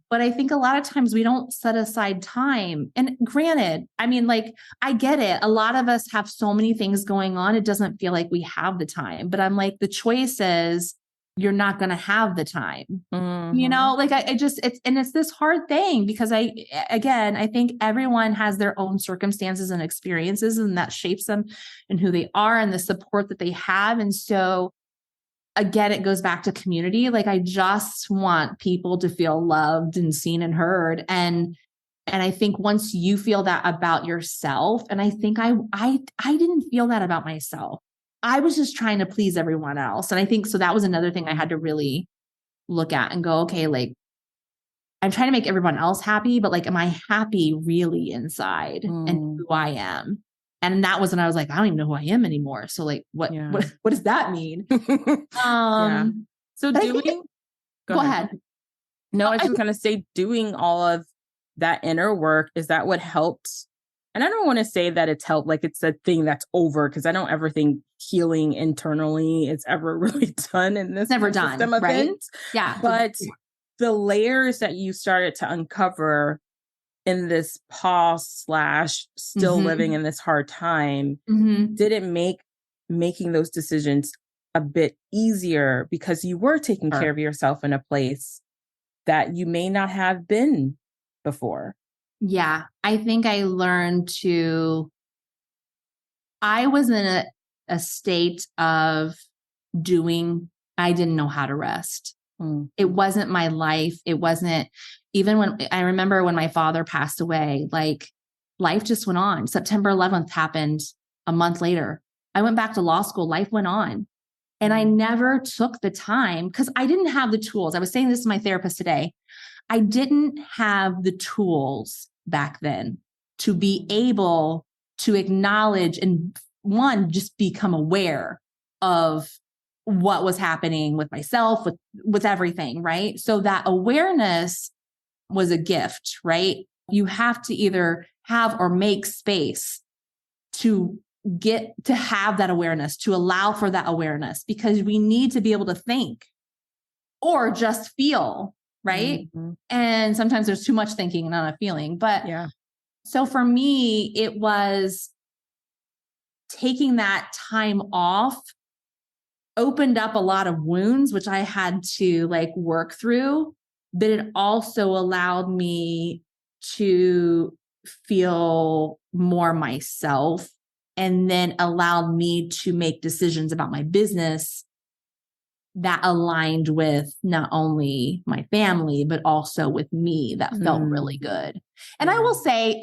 But I think a lot of times we don't set aside time. And granted, I mean, like, I get it. A lot of us have so many things going on. It doesn't feel like we have the time, but I'm like, the choice is you're not going to have the time, like it's this hard thing because I think everyone has their own circumstances and experiences and that shapes them and who they are and the support that they have. And so again, it goes back to community. Like I just want people to feel loved and seen and heard. And I think once you feel that about yourself, and I think I didn't feel that about myself. I was just trying to please everyone else. And I think, so that was another thing I had to really look at and go, okay, like I'm trying to make everyone else happy, but like, am I happy really inside and who I am? And that was when I was like, I don't even know who I am anymore. So like, what does that mean? So go ahead. No, I was just going to say doing all of that inner work, is that what helped? And I don't want to say that it's helped, like it's a thing that's over, because I don't ever think healing internally is ever really done in this never done, right? Event. Yeah. But the layers that you started to uncover in this pause / still living in this hard time, did it make making those decisions a bit easier because you were taking care of yourself in a place that you may not have been before? Yeah, I think I learned I was in a state of doing, I didn't know how to rest. It wasn't my life. It wasn't, even when I remember when my father passed away, like life just went on. September 11th happened a month later. I went back to law school, life went on. And I never took the time because I didn't have the tools. I was saying this to my therapist today. I didn't have the tools back then to be able to acknowledge and one, just become aware of what was happening with myself, with everything, right? So that awareness was a gift, right? You have to either have or make space to get to have that awareness, to allow for that awareness, because we need to be able to think or just feel, right? Mm-hmm. And sometimes there's too much thinking and not enough feeling. But yeah. So for me, it was taking that time off, opened up a lot of wounds, which I had to like work through, but it also allowed me to feel more myself, and then allowed me to make decisions about my business that aligned with not only my family, but also with me, that felt really good. And I will say,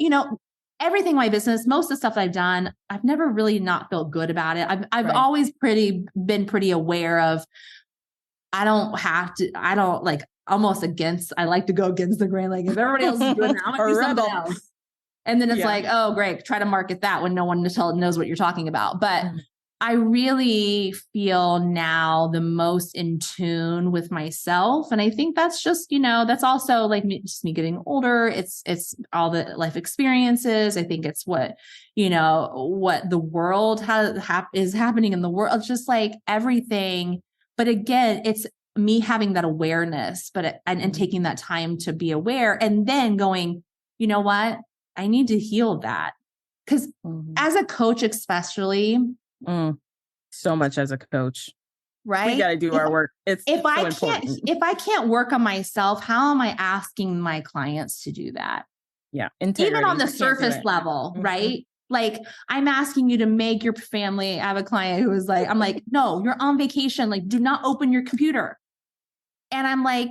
everything in my business, most of the stuff that I've done, I've never really not felt good about it. I've always been pretty aware of, I don't like almost against, I like to go against the grain. Like if everybody else is doing that, I'm going to do something else. And then it's like, oh, great, try to market that when no one knows what you're talking about. But I really feel now the most in tune with myself. And I think that's just, that's also like me getting older. It's all the life experiences. I think it's what the world is happening in the world. It's just like everything. But again, it's me having that awareness, and taking that time to be aware, and then going, you know what? I need to heal that. Because as a coach, especially, so much as a coach, right? We got to do our work. If I can't work on myself, how am I asking my clients to do that? Yeah. Even on the surface level, right? Like I'm asking you to make your family. I have a client who was like, I'm like, no, you're on vacation. Like, do not open your computer. And I'm like,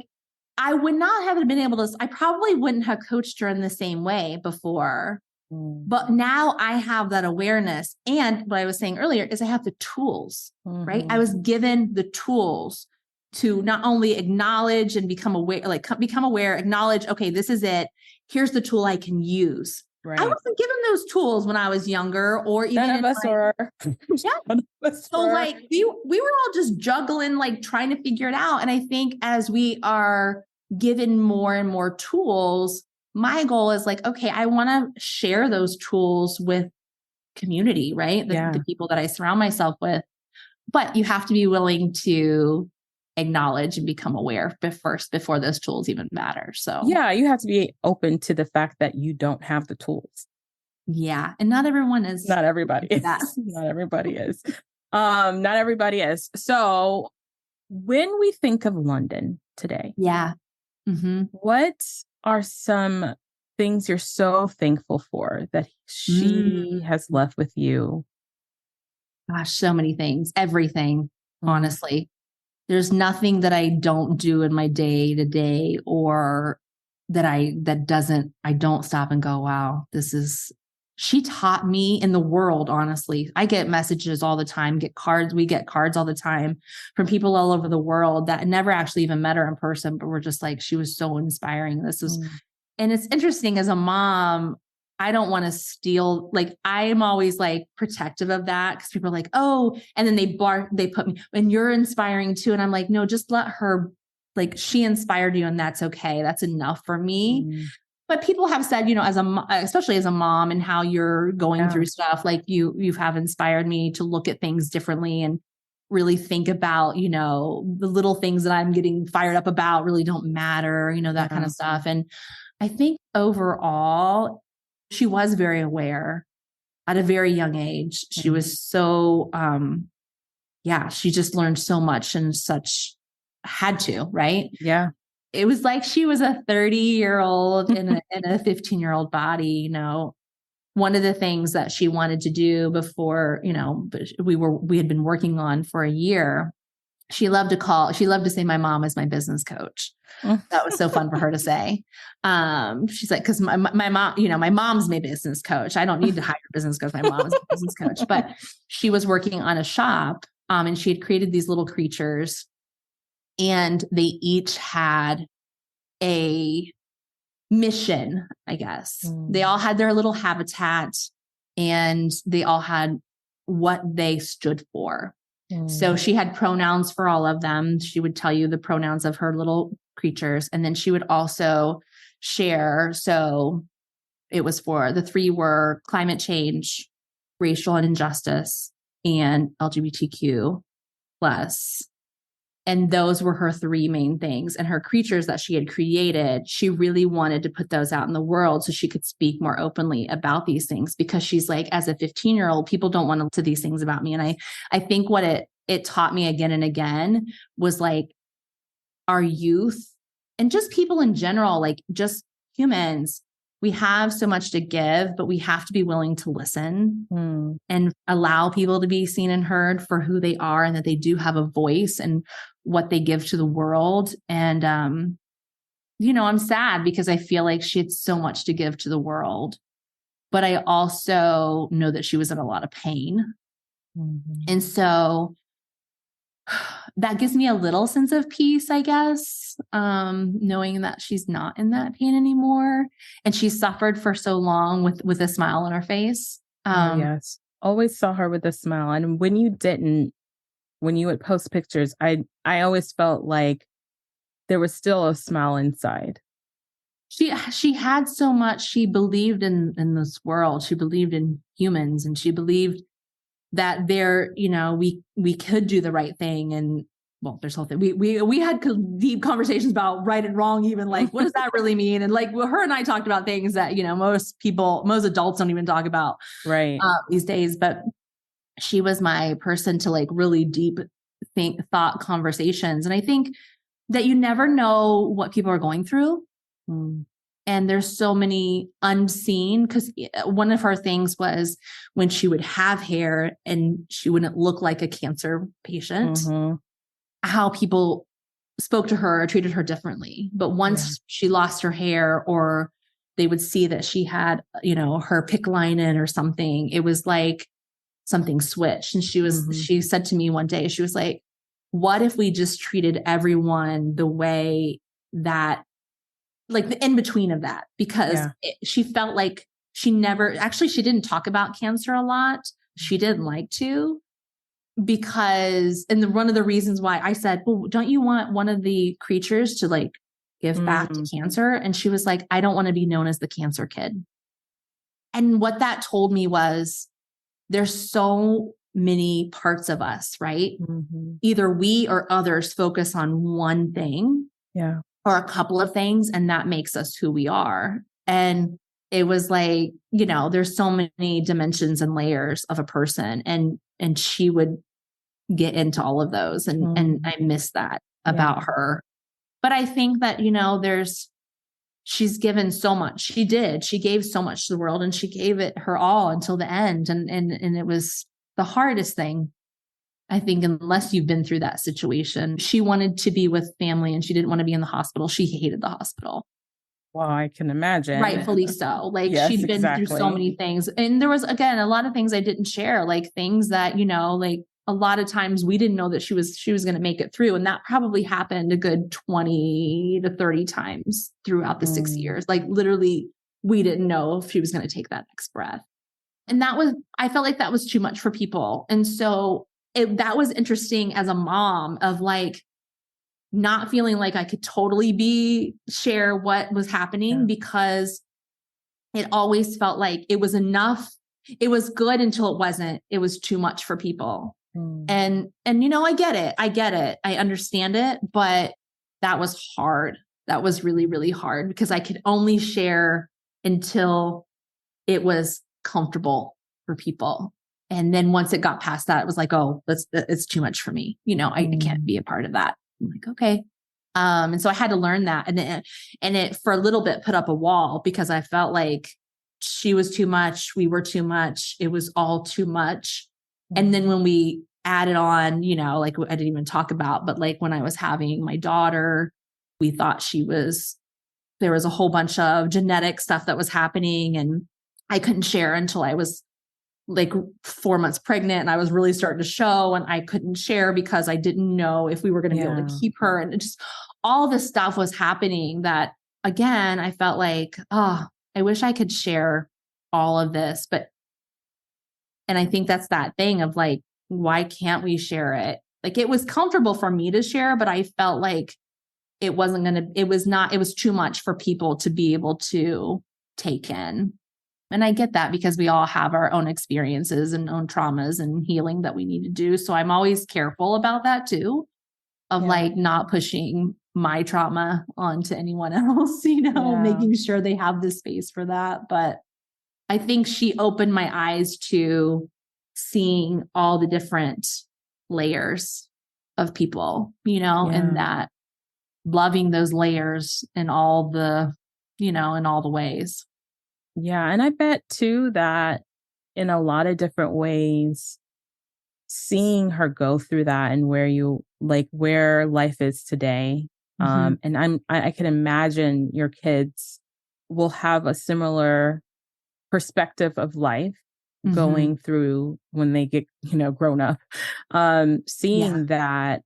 I would not have been able to, I probably wouldn't have coached her in the same way before. But now I have that awareness. And what I was saying earlier is I have the tools, right? I was given the tools to not only acknowledge and become aware, acknowledge, okay, this is it. Here's the tool I can use. Right. I wasn't given those tools when I was younger, or even none of us were. So like we were all just juggling, like trying to figure it out. And I think as we are given more and more tools, my goal is like, okay, I want to share those tools with community, right? The people that I surround myself with. But you have to be willing to acknowledge and become aware before those tools even matter. So yeah, you have to be open to the fact that you don't have the tools. Yeah. And not everyone is. Not everybody is. Not everybody is. Not everybody is. So when we think of London today, what are some things you're so thankful for that she has left with you? Gosh, so many things, everything, honestly. There's nothing that I don't do in my day to day, or that I don't stop and go, wow, she taught me in the world. Honestly, I get messages all the time, we get cards all the time from people all over the world that never actually even met her in person, but we're just like, she was so inspiring. And it's interesting as a mom, I don't want to steal, like, I am always like protective of that, because people are like, oh, and then they put me, and you're inspiring too. And I'm like, no, just let her, like, she inspired you and that's okay. That's enough for me. But people have said, especially as a mom, and how you're going through stuff, like you have inspired me to look at things differently and really think about, the little things that I'm getting fired up about really don't matter, that kind of stuff. And I think overall, she was very aware at a very young age. She was so, she just learned so much, and had to, right? Yeah. It was like she was a 30-year-old in a 15-year-old body. One of the things that she wanted to do before, we had been working on for a year, she loved to say my mom is my business coach. That was so fun for her to say. She's like, cause my mom, my mom's my business coach. I don't need to hire a business coach. My mom's a business coach, but she was working on a shop, and she had created these little creatures, and they each had a mission, I guess. They all had their little habitat, and they all had what they stood for. So she had pronouns for all of them. She would tell you the pronouns of her little creatures. And then she would also share. So it was the three were climate change, racial injustice, and LGBTQ plus. And those were her three main things. And her creatures that she had created, she really wanted to put those out in the world so she could speak more openly about these things, because she's like, as a 15-year-old, people don't want to listen to these things about me. And I think what it taught me again and again was like, our youth and just people in general, like just humans, we have so much to give, but we have to be willing to listen and allow people to be seen and heard for who they are, and that they do have a voice and what they give to the world. And, I'm sad because I feel like she had so much to give to the world, but I also know that she was in a lot of pain. And so that gives me a little sense of peace, I guess, knowing that she's not in that pain anymore. And she suffered for so long with a smile on her face. Yes. Always saw her with a smile. And when you would post pictures, I always felt like there was still a smile inside. She had so much. She believed in this world. She believed in humans, and she believed that we could do the right thing. And well, there's whole thing. We had deep conversations about right and wrong, even like, what does that really mean? And like, her and I talked about things that, most adults don't even talk about these days. But she was my person to like really deep thought conversations. And I think that you never know what people are going through. And there's so many unseen, because one of her things was when she would have hair and she wouldn't look like a cancer patient, how people spoke to her or treated her differently. But once she lost her hair, or they would see that she had, her PICC line in or something, it was like something switched. And she said to me one day, she was like, what if we just treated everyone the way that, like the in between of that, because she felt like she didn't talk about cancer a lot. She didn't like to, because, and one of the reasons why I said, well, don't you want one of the creatures to like give back to cancer? And she was like, I don't want to be known as the cancer kid. And what that told me was, there's so many parts of us, right? Either we or others focus on one thing. Or a couple of things, and that makes us who we are. And it was like, there's so many dimensions and layers of a person, and she would get into all of those. And I miss that about her. But I think that, she's given so much. She gave so much to the world, and she gave it her all until the end. And it was the hardest thing, I think, unless you've been through that situation. She wanted to be with family, and she didn't want to be in the hospital. She hated the hospital. Well, I can imagine. Rightfully so. Like she'd been through so many things. And there was, again, a lot of things I didn't share, like things that, like a lot of times we didn't know that she was going to make it through. And that probably happened a good 20 to 30 times throughout the 6 years. Like literally, we didn't know if she was going to take that next breath. And I felt like that was too much for people. And so that was interesting as a mom, of like not feeling like I could totally share what was happening, because it always felt like it was enough. It was good until it wasn't. It was too much for people. And I get it. I understand it, but that was hard. That was really, really hard, because I could only share until it was comfortable for people. And then once it got past that, it was like, oh, it's too much for me. I can't be a part of that. I'm like, okay. And so I had to learn that. And it for a little bit put up a wall, because I felt like she was too much. We were too much. It was all too much. And then when we added on, like I didn't even talk about, but like when I was having my daughter, we thought there was a whole bunch of genetic stuff that was happening, and I couldn't share until I was like 4 months pregnant, and I was really starting to show, and I couldn't share because I didn't know if we were going to be able to keep her. And it just, all this stuff was happening that, again, I felt like, oh, I wish I could share all of this. And I think that's that thing of like, why can't we share it? Like, it was comfortable for me to share, but I felt like it was too much for people to be able to take in. And I get that because we all have our own experiences and own traumas and healing that we need to do. So I'm always careful about that too, of like not pushing my trauma onto anyone else, making sure they have the space for that. But I think she opened my eyes to seeing all the different layers of people, and that loving those layers in all the, in all the ways. Yeah. And I bet too that in a lot of different ways, seeing her go through that and where life is today. And I can imagine your kids will have a similar perspective of life going through when they get, grown up. Seeing that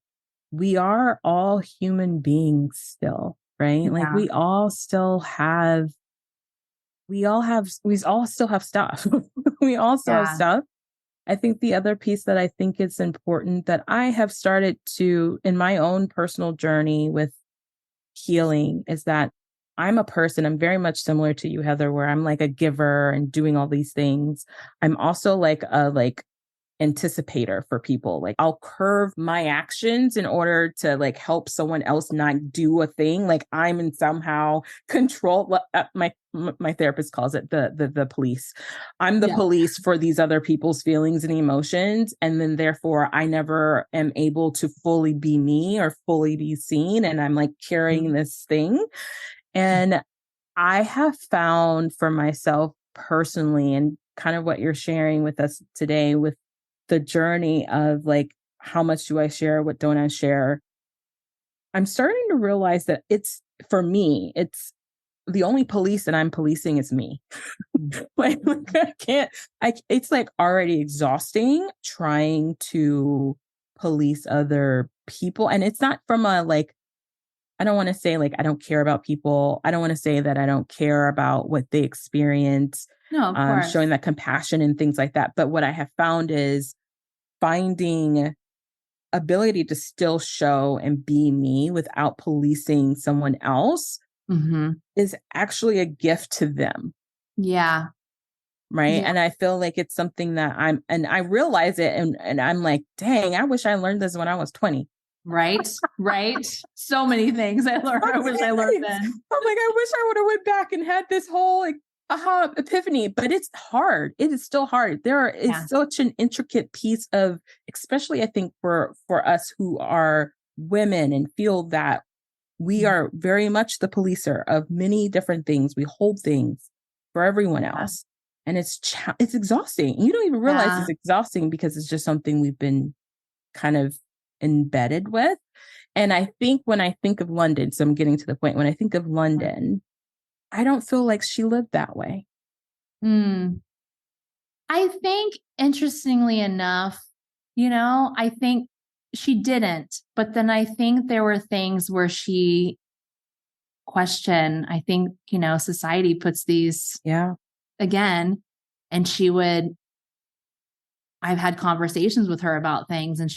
we are all human beings still, right? Yeah. Like we all still have stuff. We all still have stuff. I think the other piece that I think is important that I have started to, in my own personal journey with healing, is that I'm very much similar to you, Heather, where I'm like a giver and doing all these things. I'm also like a anticipator for people. Like I'll curve my actions in order to like help someone else not do a thing. Like I'm in somehow control. My therapist calls it the police. I'm the police for these other people's feelings and emotions. And then therefore I never am able to fully be me or fully be seen. And I'm like carrying this thing. And I have found for myself personally, and kind of what you're sharing with us today with the journey of like, how much do I share? What don't I share? I'm starting to realize that for me, it's the only police that I'm policing is me. Like it's like already exhausting trying to police other people. And it's not from a like, I don't want to say like, I don't care about people. I don't want to say that I don't care about what they experience. No, of course. Showing that compassion and things like that. But what I have found is finding ability to still show and be me without policing someone else is actually a gift to them. Yeah. Right. Yeah. And I feel like it's something that I realize it and I'm like, dang, I wish I learned this when I was 20. Right. Right. So many things I learned. I wish I learned then. I'm like, I wish I would have went back and had this whole like aha epiphany, but it's hard. It is still hard. It's such an intricate piece of, especially I think for us who are women and feel that we are very much the policer of many different things. We hold things for everyone else. And it's exhausting. You don't even realize it's exhausting because it's just something we've been kind of embedded with. And I think when I think of London, so I'm getting to the point, when I think of London, I don't feel like she lived that way. I think, interestingly enough, I think she didn't. But then I think there were things where she questioned. I think, society puts these again, and I've had conversations with her about things, and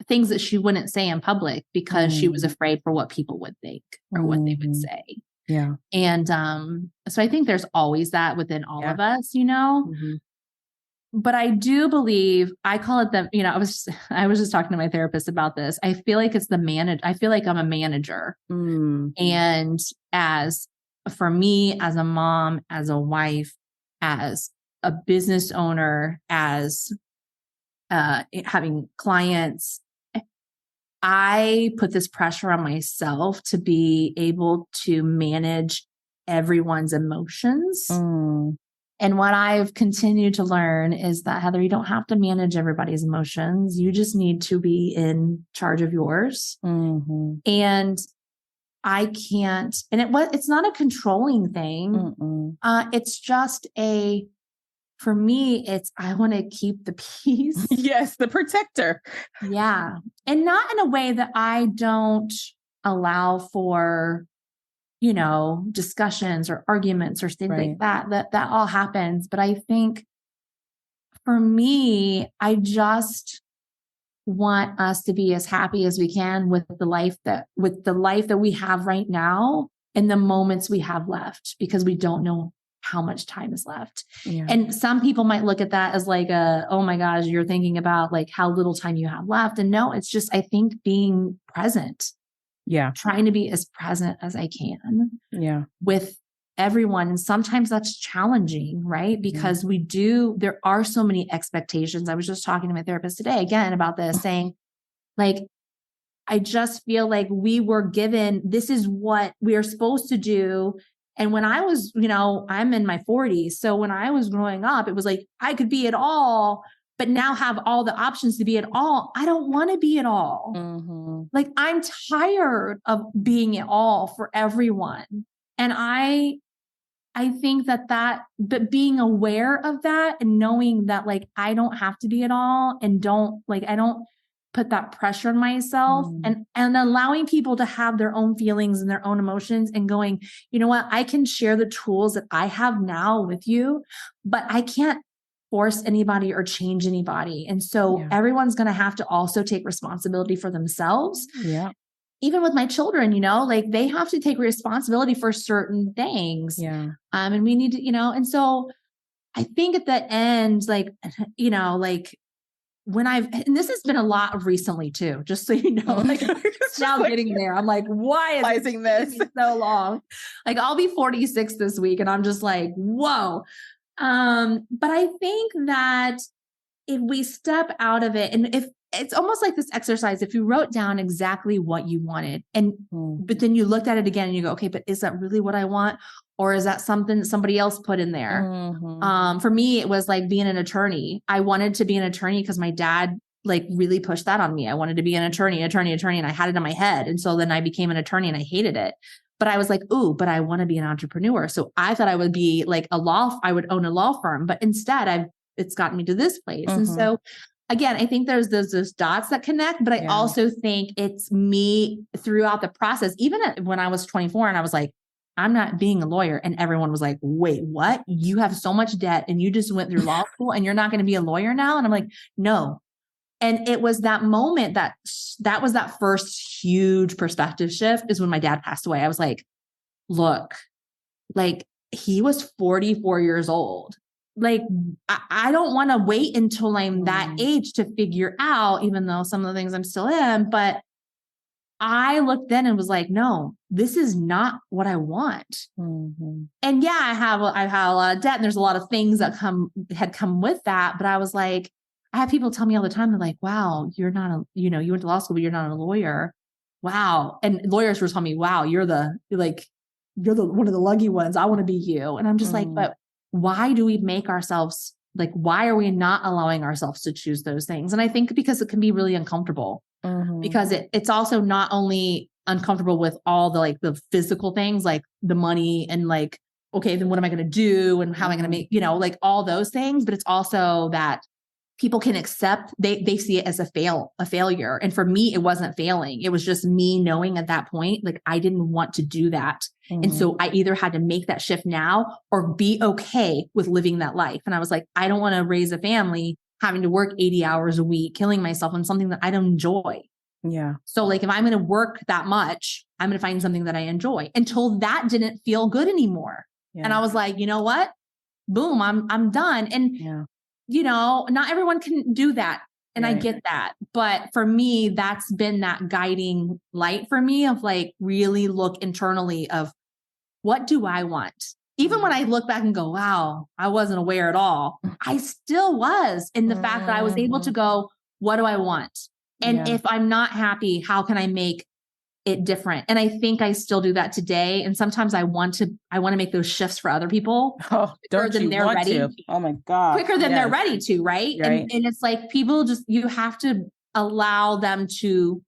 things that she wouldn't say in public because she was afraid for what people would think or what they would say. Yeah. And so I think there's always that within all of us, But I do believe, I call it I was just talking to my therapist about this. I feel like I feel like I'm a manager. And for me, as a mom, as a wife, as a business owner, as having clients, I put this pressure on myself to be able to manage everyone's emotions And what I've continued to learn is that, Heather, you don't have to manage everybody's emotions. You just need to be in charge of yours. Mm-hmm. And I can't, and it's not a controlling thing. It's just for me, I want to keep the peace. Yes, the protector. Yeah. And not in a way that I don't allow for, discussions or arguments or things like that all happens. But I think for me, I just want us to be as happy as we can with the life that we have right now and the moments we have left, because we don't know how much time is left. Yeah. And some people might look at that as like oh my gosh, you're thinking about like how little time you have left. And no, it's just, I think being present. Yeah. Trying to be as present as I can. Yeah. With everyone. And sometimes that's challenging, right? Because there are so many expectations. I was just talking to my therapist today again about this, saying like, I just feel like we were given, this is what we are supposed to do. And when I was, I'm in my 40s. So when I was growing up, it was like, I could be it all, but now have all the options to be it all. I don't want to be it all. Mm-hmm. Like, I'm tired of being it all for everyone. And I think but being aware of that and knowing that like, I don't have to be it all, and I don't put that pressure on myself, and allowing people to have their own feelings and their own emotions, and going, you know what, I can share the tools that I have now with you, but I can't force anybody or change anybody. And so everyone's going to have to also take responsibility for themselves. Yeah. Even with my children, like they have to take responsibility for certain things. Yeah. And we need to, and so I think at the end, like, like and this has been a lot recently too, just so you know, like now getting there, I'm like, why is this so long? Like I'll be 46 this week and I'm just like, whoa. But I think that if we step out of it, and if it's almost like this exercise, if you wrote down exactly what you wanted but then you looked at it again and you go, okay, but is that really what I want? Or is that something that somebody else put in there? For me, it was like being an attorney. I wanted to be an attorney because my dad like really pushed that on me. I wanted to be an attorney, and I had it in my head. And so then I became an attorney and I hated it. But I was like, ooh, but I want to be an entrepreneur. So I thought I would be like I would own a law firm, but instead it's gotten me to this place. And so again, I think there's those dots that connect, but I also think it's me throughout the process, even when I was 24 and I was like, I'm not being a lawyer. And everyone was like, wait, what? You have so much debt and you just went through law school and you're not going to be a lawyer now? And I'm like, no. And it was that moment that was that first huge perspective shift, is when my dad passed away. I was like, look, like he was 44 years old. Like, I don't want to wait until I'm that age to figure out, even though some of the things I'm still in, but I looked then and was like, no, this is not what I want. And yeah, I have a lot of debt and there's a lot of things that had come with that. But I was like, I have people tell me all the time, they're like, wow, you're not you went to law school, but you're not a lawyer. Wow. And lawyers were telling me, wow, you're one of the lucky ones. I want to be you. And I'm just like, but why do we make ourselves like, why are we not allowing ourselves to choose those things? And I think because it can be really uncomfortable, because it's also not only uncomfortable with all the, like the physical things, like the money and like, okay, then what am I going to do? And how am I going to make, like all those things, but it's also that people can accept, they see it as a failure. And for me, it wasn't failing. It was just me knowing at that point, like I didn't want to do that. And so I either had to make that shift now or be okay with living that life. And I was like, I don't want to raise a family having to work 80 hours a week, killing myself on something that I don't enjoy. Yeah. So like, if I'm going to work that much, I'm going to find something that I enjoy, until that didn't feel good anymore. Yeah. And I was like, you know what? Boom, I'm done. And not everyone can do that. And I get that. But for me, that's been that guiding light for me of like, really look internally of what do I want? Even when I look back and go, wow, I wasn't aware at all. I still was in the fact that I was able to go, what do I want? And if I'm not happy, how can I make it different. And I think I still do that today. And sometimes I want to make those shifts for other people. Oh, don't you they're want ready. to? Oh my God. Quicker than they're ready to, right? Right. And it's like people you have to allow them to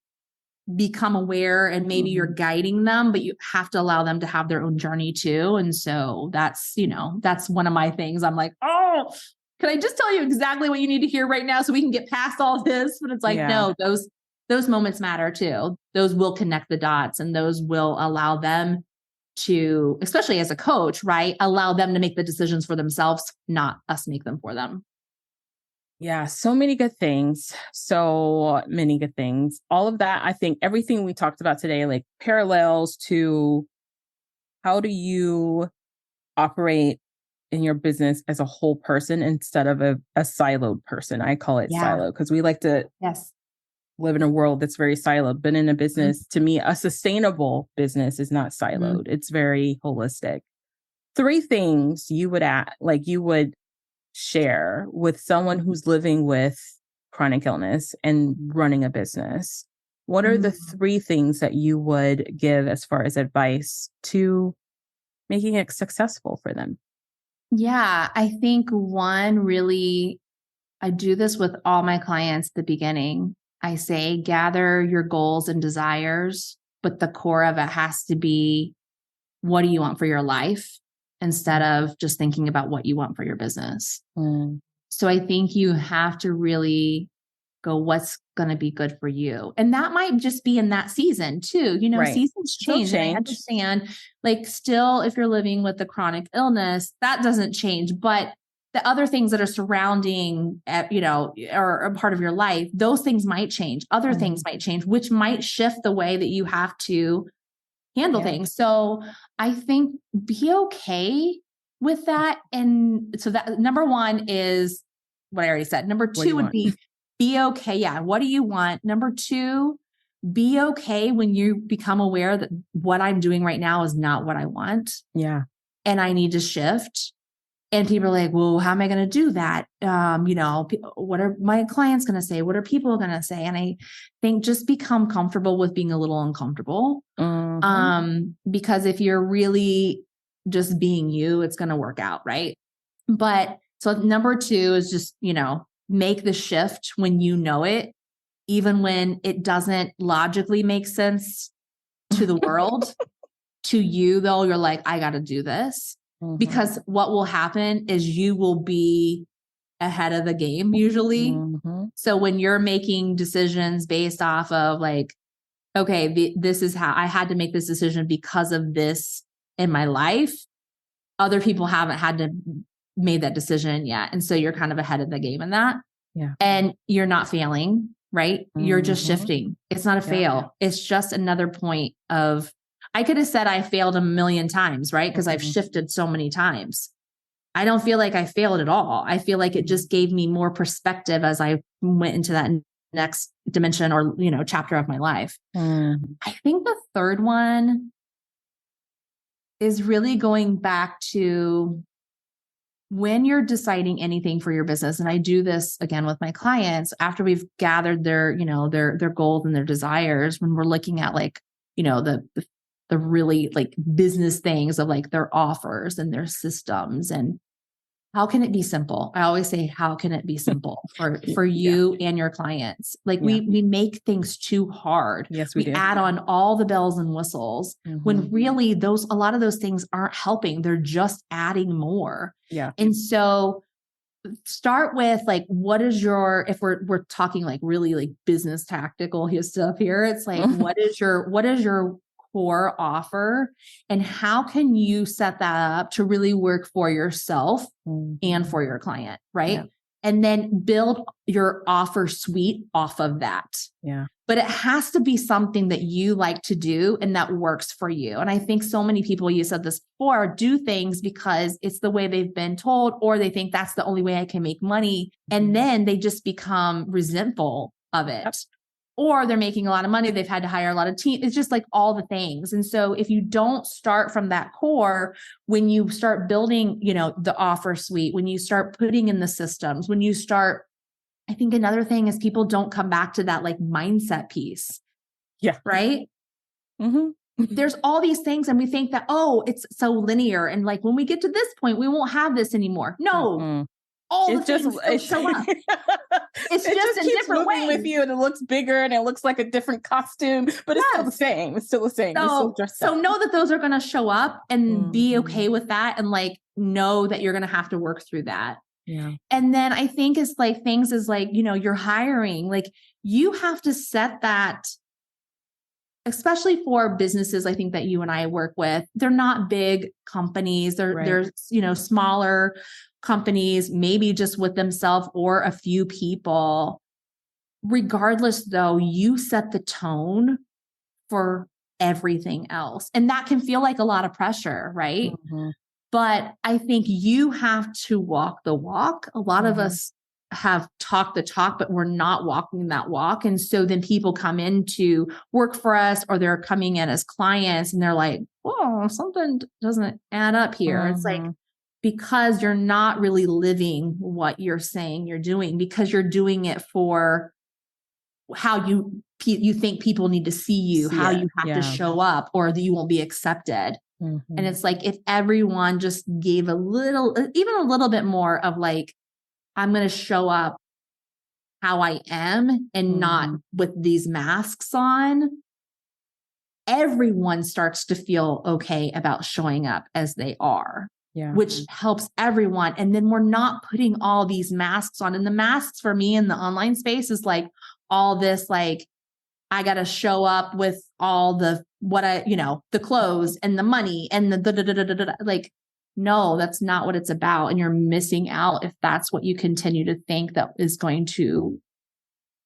become aware, and maybe you're guiding them, but you have to allow them to have their own journey too. And so that's one of my things. I'm like, oh, can I just tell you exactly what you need to hear right now so we can get past all this? But it's like, no, those moments matter too. Those will connect the dots, and those will allow them to, especially as a coach, right? Allow them to make the decisions for themselves, not us make them for them. Yeah, so many good things. So many good things. All of that, I think everything we talked about today, like parallels to how do you operate in your business as a whole person instead of a siloed person. I call it siloed because we like to live in a world that's very siloed. But in a business, to me, a sustainable business is not siloed. It's very holistic. 3 things you would share with someone who's living with chronic illness and running a business. What are the 3 things that you would give as far as advice to making it successful for them? Yeah, I think one, really, I do this with all my clients at the beginning. I say, gather your goals and desires, but the core of it has to be, what do you want for your life, instead of just thinking about what you want for your business. So I think you have to really go, what's going to be good for you? And that might just be in that season too. Seasons change. And I understand, like, still, if you're living with a chronic illness, that doesn't change, but the other things that are surrounding, or a part of your life, those things might change. Other things might change, which might shift the way that you have to handle things. So I think be okay with that. And so that number 1 is what I already said. Number 2 would be okay. Yeah. What do you want? Number 2, be okay when you become aware that what I'm doing right now is not what I want. Yeah. And I need to shift. And people are like, well, how am I going to do that? What are my clients going to say? What are people going to say? And I think just become comfortable with being a little uncomfortable. Because if you're really just being you, it's going to work out. Right. But so number 2 is just, make the shift when you know it, even when it doesn't logically make sense to the world. To you, though, you're like, I got to do this. Because what will happen is you will be ahead of the game usually. So when you're making decisions based off of like, okay, this is how I had to make this decision because of this in my life. Other people haven't had to made that decision yet. And so you're kind of ahead of the game in that. Yeah. And you're not failing, right? You're just shifting. It's not a fail. It's just another point of, I could have said I failed a million times, right? Because I've shifted so many times. I don't feel like I failed at all. I feel like it just gave me more perspective as I went into that next dimension or, chapter of my life. I think the third one is really going back to when you're deciding anything for your business. And I do this again with my clients after we've gathered their goals and their desires, when we're looking at like, the really like business things of like their offers and their systems, and how can it be simple? I always say, how can it be simple for you and your clients? Like we make things too hard. Yes, we do. Add on all the bells and whistles when really a lot of those things aren't helping. They're just adding more. Yeah. And so start with like, what is if we're talking like really like business tactical stuff here, it's like, what is your core offer, and how can you set that up to really work for yourself and for your client, right? Yeah. And then build your offer suite off of that. Yeah. But it has to be something that you like to do and that works for you. And I think so many people, you said this before, do things because it's the way they've been told, or they think that's the only way I can make money. And then they just become resentful of it. Yep. Or they're making a lot of money. They've had to hire a lot of team. It's just like all the things. And so if you don't start from that core, when you start building, the offer suite, when you start putting in the systems, I think another thing is people don't come back to that like mindset piece. Yeah. Right. There's all these things, and we think that, oh, it's so linear. And like, when we get to this point, we won't have this anymore. No, all the things still show up. It's just in keeps different moving ways with you, and it looks bigger and it looks like a different costume, but it's still the same. It's still the same. So know that those are going to show up, and be okay with that. And like, know that you're going to have to work through that. Yeah. And then I think it's like things is like, you're hiring, like you have to set that, especially for businesses, I think that you and I work with, they're not big companies. They're smaller companies, maybe just with themselves or a few people. Regardless, though, you set the tone for everything else. And that can feel like a lot of pressure, right? But I think you have to walk the walk. A lot of us have talked the talk, but we're not walking that walk. And so then people come in to work for us, or they're coming in as clients, and they're like, oh, something doesn't add up here. It's like, because you're not really living what you're saying you're doing, because you're doing it for how you think people need to see you, how you have to show up, or that you won't be accepted. And it's like, if everyone just gave even a little bit more of like, I'm going to show up how I am and not with these masks on, everyone starts to feel okay about showing up as they are, which helps everyone. And then we're not putting all these masks on. And the masks for me in the online space is like all this, like, I got to show up with all the clothes and the money and the like, no, that's not what it's about. And you're missing out if that's what you continue to think that is going to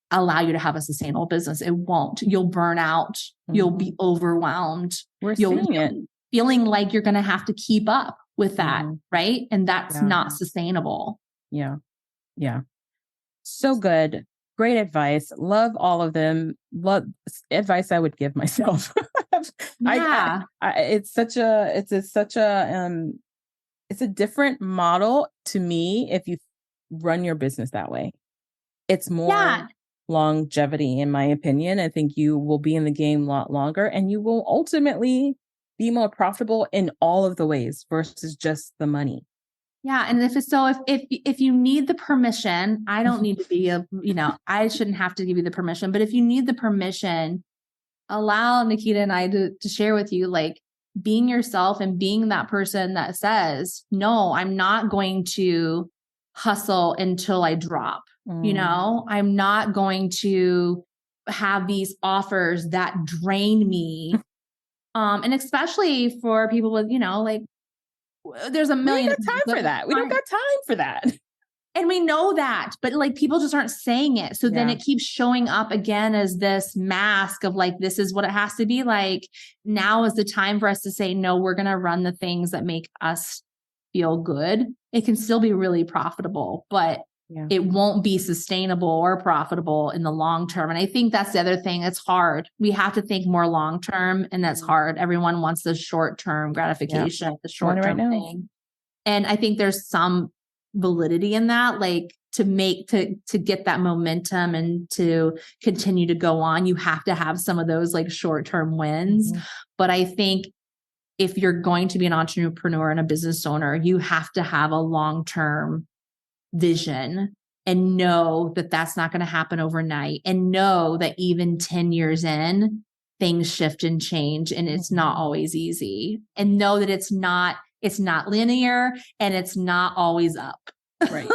allow you to have a sustainable business. It won't. You'll burn out. You'll be overwhelmed. You'll seeing it. Feeling like you're going to have to keep up with that. Right. And that's not sustainable. Yeah. Yeah. So good. Great advice. Love all of them. Love advice I would give myself. It's a different model to me if you run your business that way. It's more longevity, in my opinion. I think you will be in the game a lot longer, and you will ultimately be more profitable in all of the ways versus just the money. Yeah. And if you need the permission, I don't need to be I shouldn't have to give you the permission, but if you need the permission, allow Nikita and I to share with you, like, being yourself and being that person that says, no, I'm not going to hustle until I drop. I'm not going to have these offers that drain me. And especially for people with, like, there's a million. We don't got time for that. We don't got time for that. And we know that, but like, people just aren't saying it. So then it keeps showing up again as this mask of like, this is what it has to be like. Now is the time for us to say, no, we're going to run the things that make us feel good. It can still be really profitable, but it won't be sustainable or profitable in the long term. And I think that's the other thing. It's hard. We have to think more long term, and that's hard. Everyone wants the short term gratification, the short term thing. And I think there's some validity in that, like, to get that momentum and to continue to go on, you have to have some of those like short term wins. But I think if you're going to be an entrepreneur and a business owner, you have to have a long term vision and know that that's not going to happen overnight, and know that even 10 years in, things shift and change, and it's not always easy, and know that it's not linear, and it's not always up, right?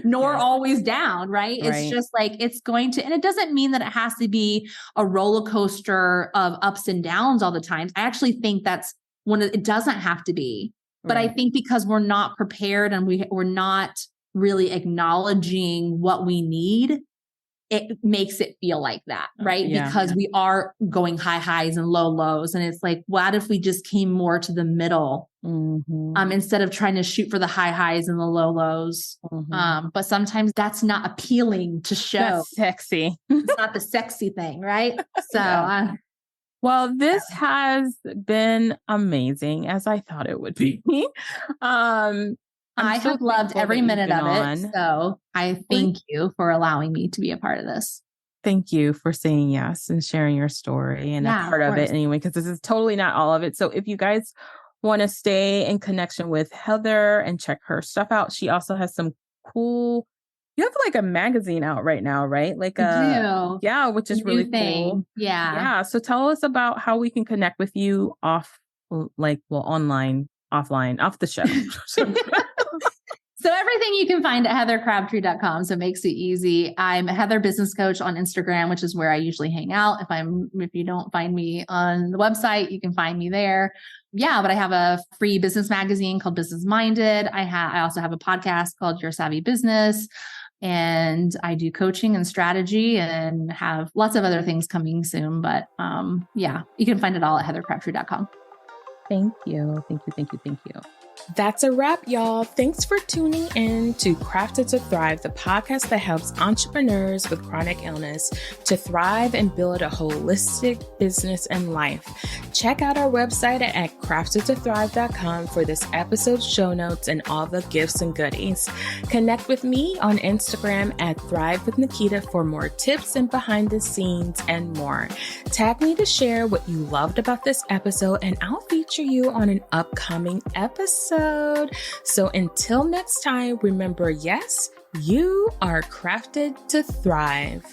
Nor always down, right? It's just like, it's going to, and it doesn't mean that it has to be a roller coaster of ups and downs all the time. I actually think that's it doesn't have to be, but I think because we're not prepared and we're not really acknowledging what we need, it makes it feel like that, right? Because we are going high highs and low lows. And it's like, what if we just came more to the middle, instead of trying to shoot for the high highs and the low lows? But sometimes that's not appealing to show. That's sexy. It's not the sexy thing, right? So, well, this has been amazing, as I thought it would be. I have loved every minute of it. So I thank you for allowing me to be a part of this. Thank you for saying yes and sharing your story and a part of it anyway, because this is totally not all of it. So if you guys want to stay in connection with Heather and check her stuff out, she also has some cool, you have like a magazine out right now, right? Like yeah, which is really cool. Yeah. So tell us about how we can connect with you online, offline, off the show. So everything you can find at heathercrabtree.com. So it makes it easy. I'm a Heather business coach on Instagram, which is where I usually hang out. If you don't find me on the website, you can find me there. Yeah, but I have a free business magazine called Business Minded. I also have a podcast called Your Savvy Business, and I do coaching and strategy and have lots of other things coming soon. But yeah, you can find it all at heathercrabtree.com. Thank you. That's a wrap, y'all. Thanks for tuning in to Crafted to Thrive, the podcast that helps entrepreneurs with chronic illness to thrive and build a holistic business and life. Check out our website at craftedtothrive.com for this episode's show notes and all the gifts and goodies. Connect with me on Instagram at Thrive with Nikita for more tips and behind the scenes and more. Tag me to share what you loved about this episode, and I'll feature you on an upcoming episode. So until next time, remember, yes, you are crafted to thrive.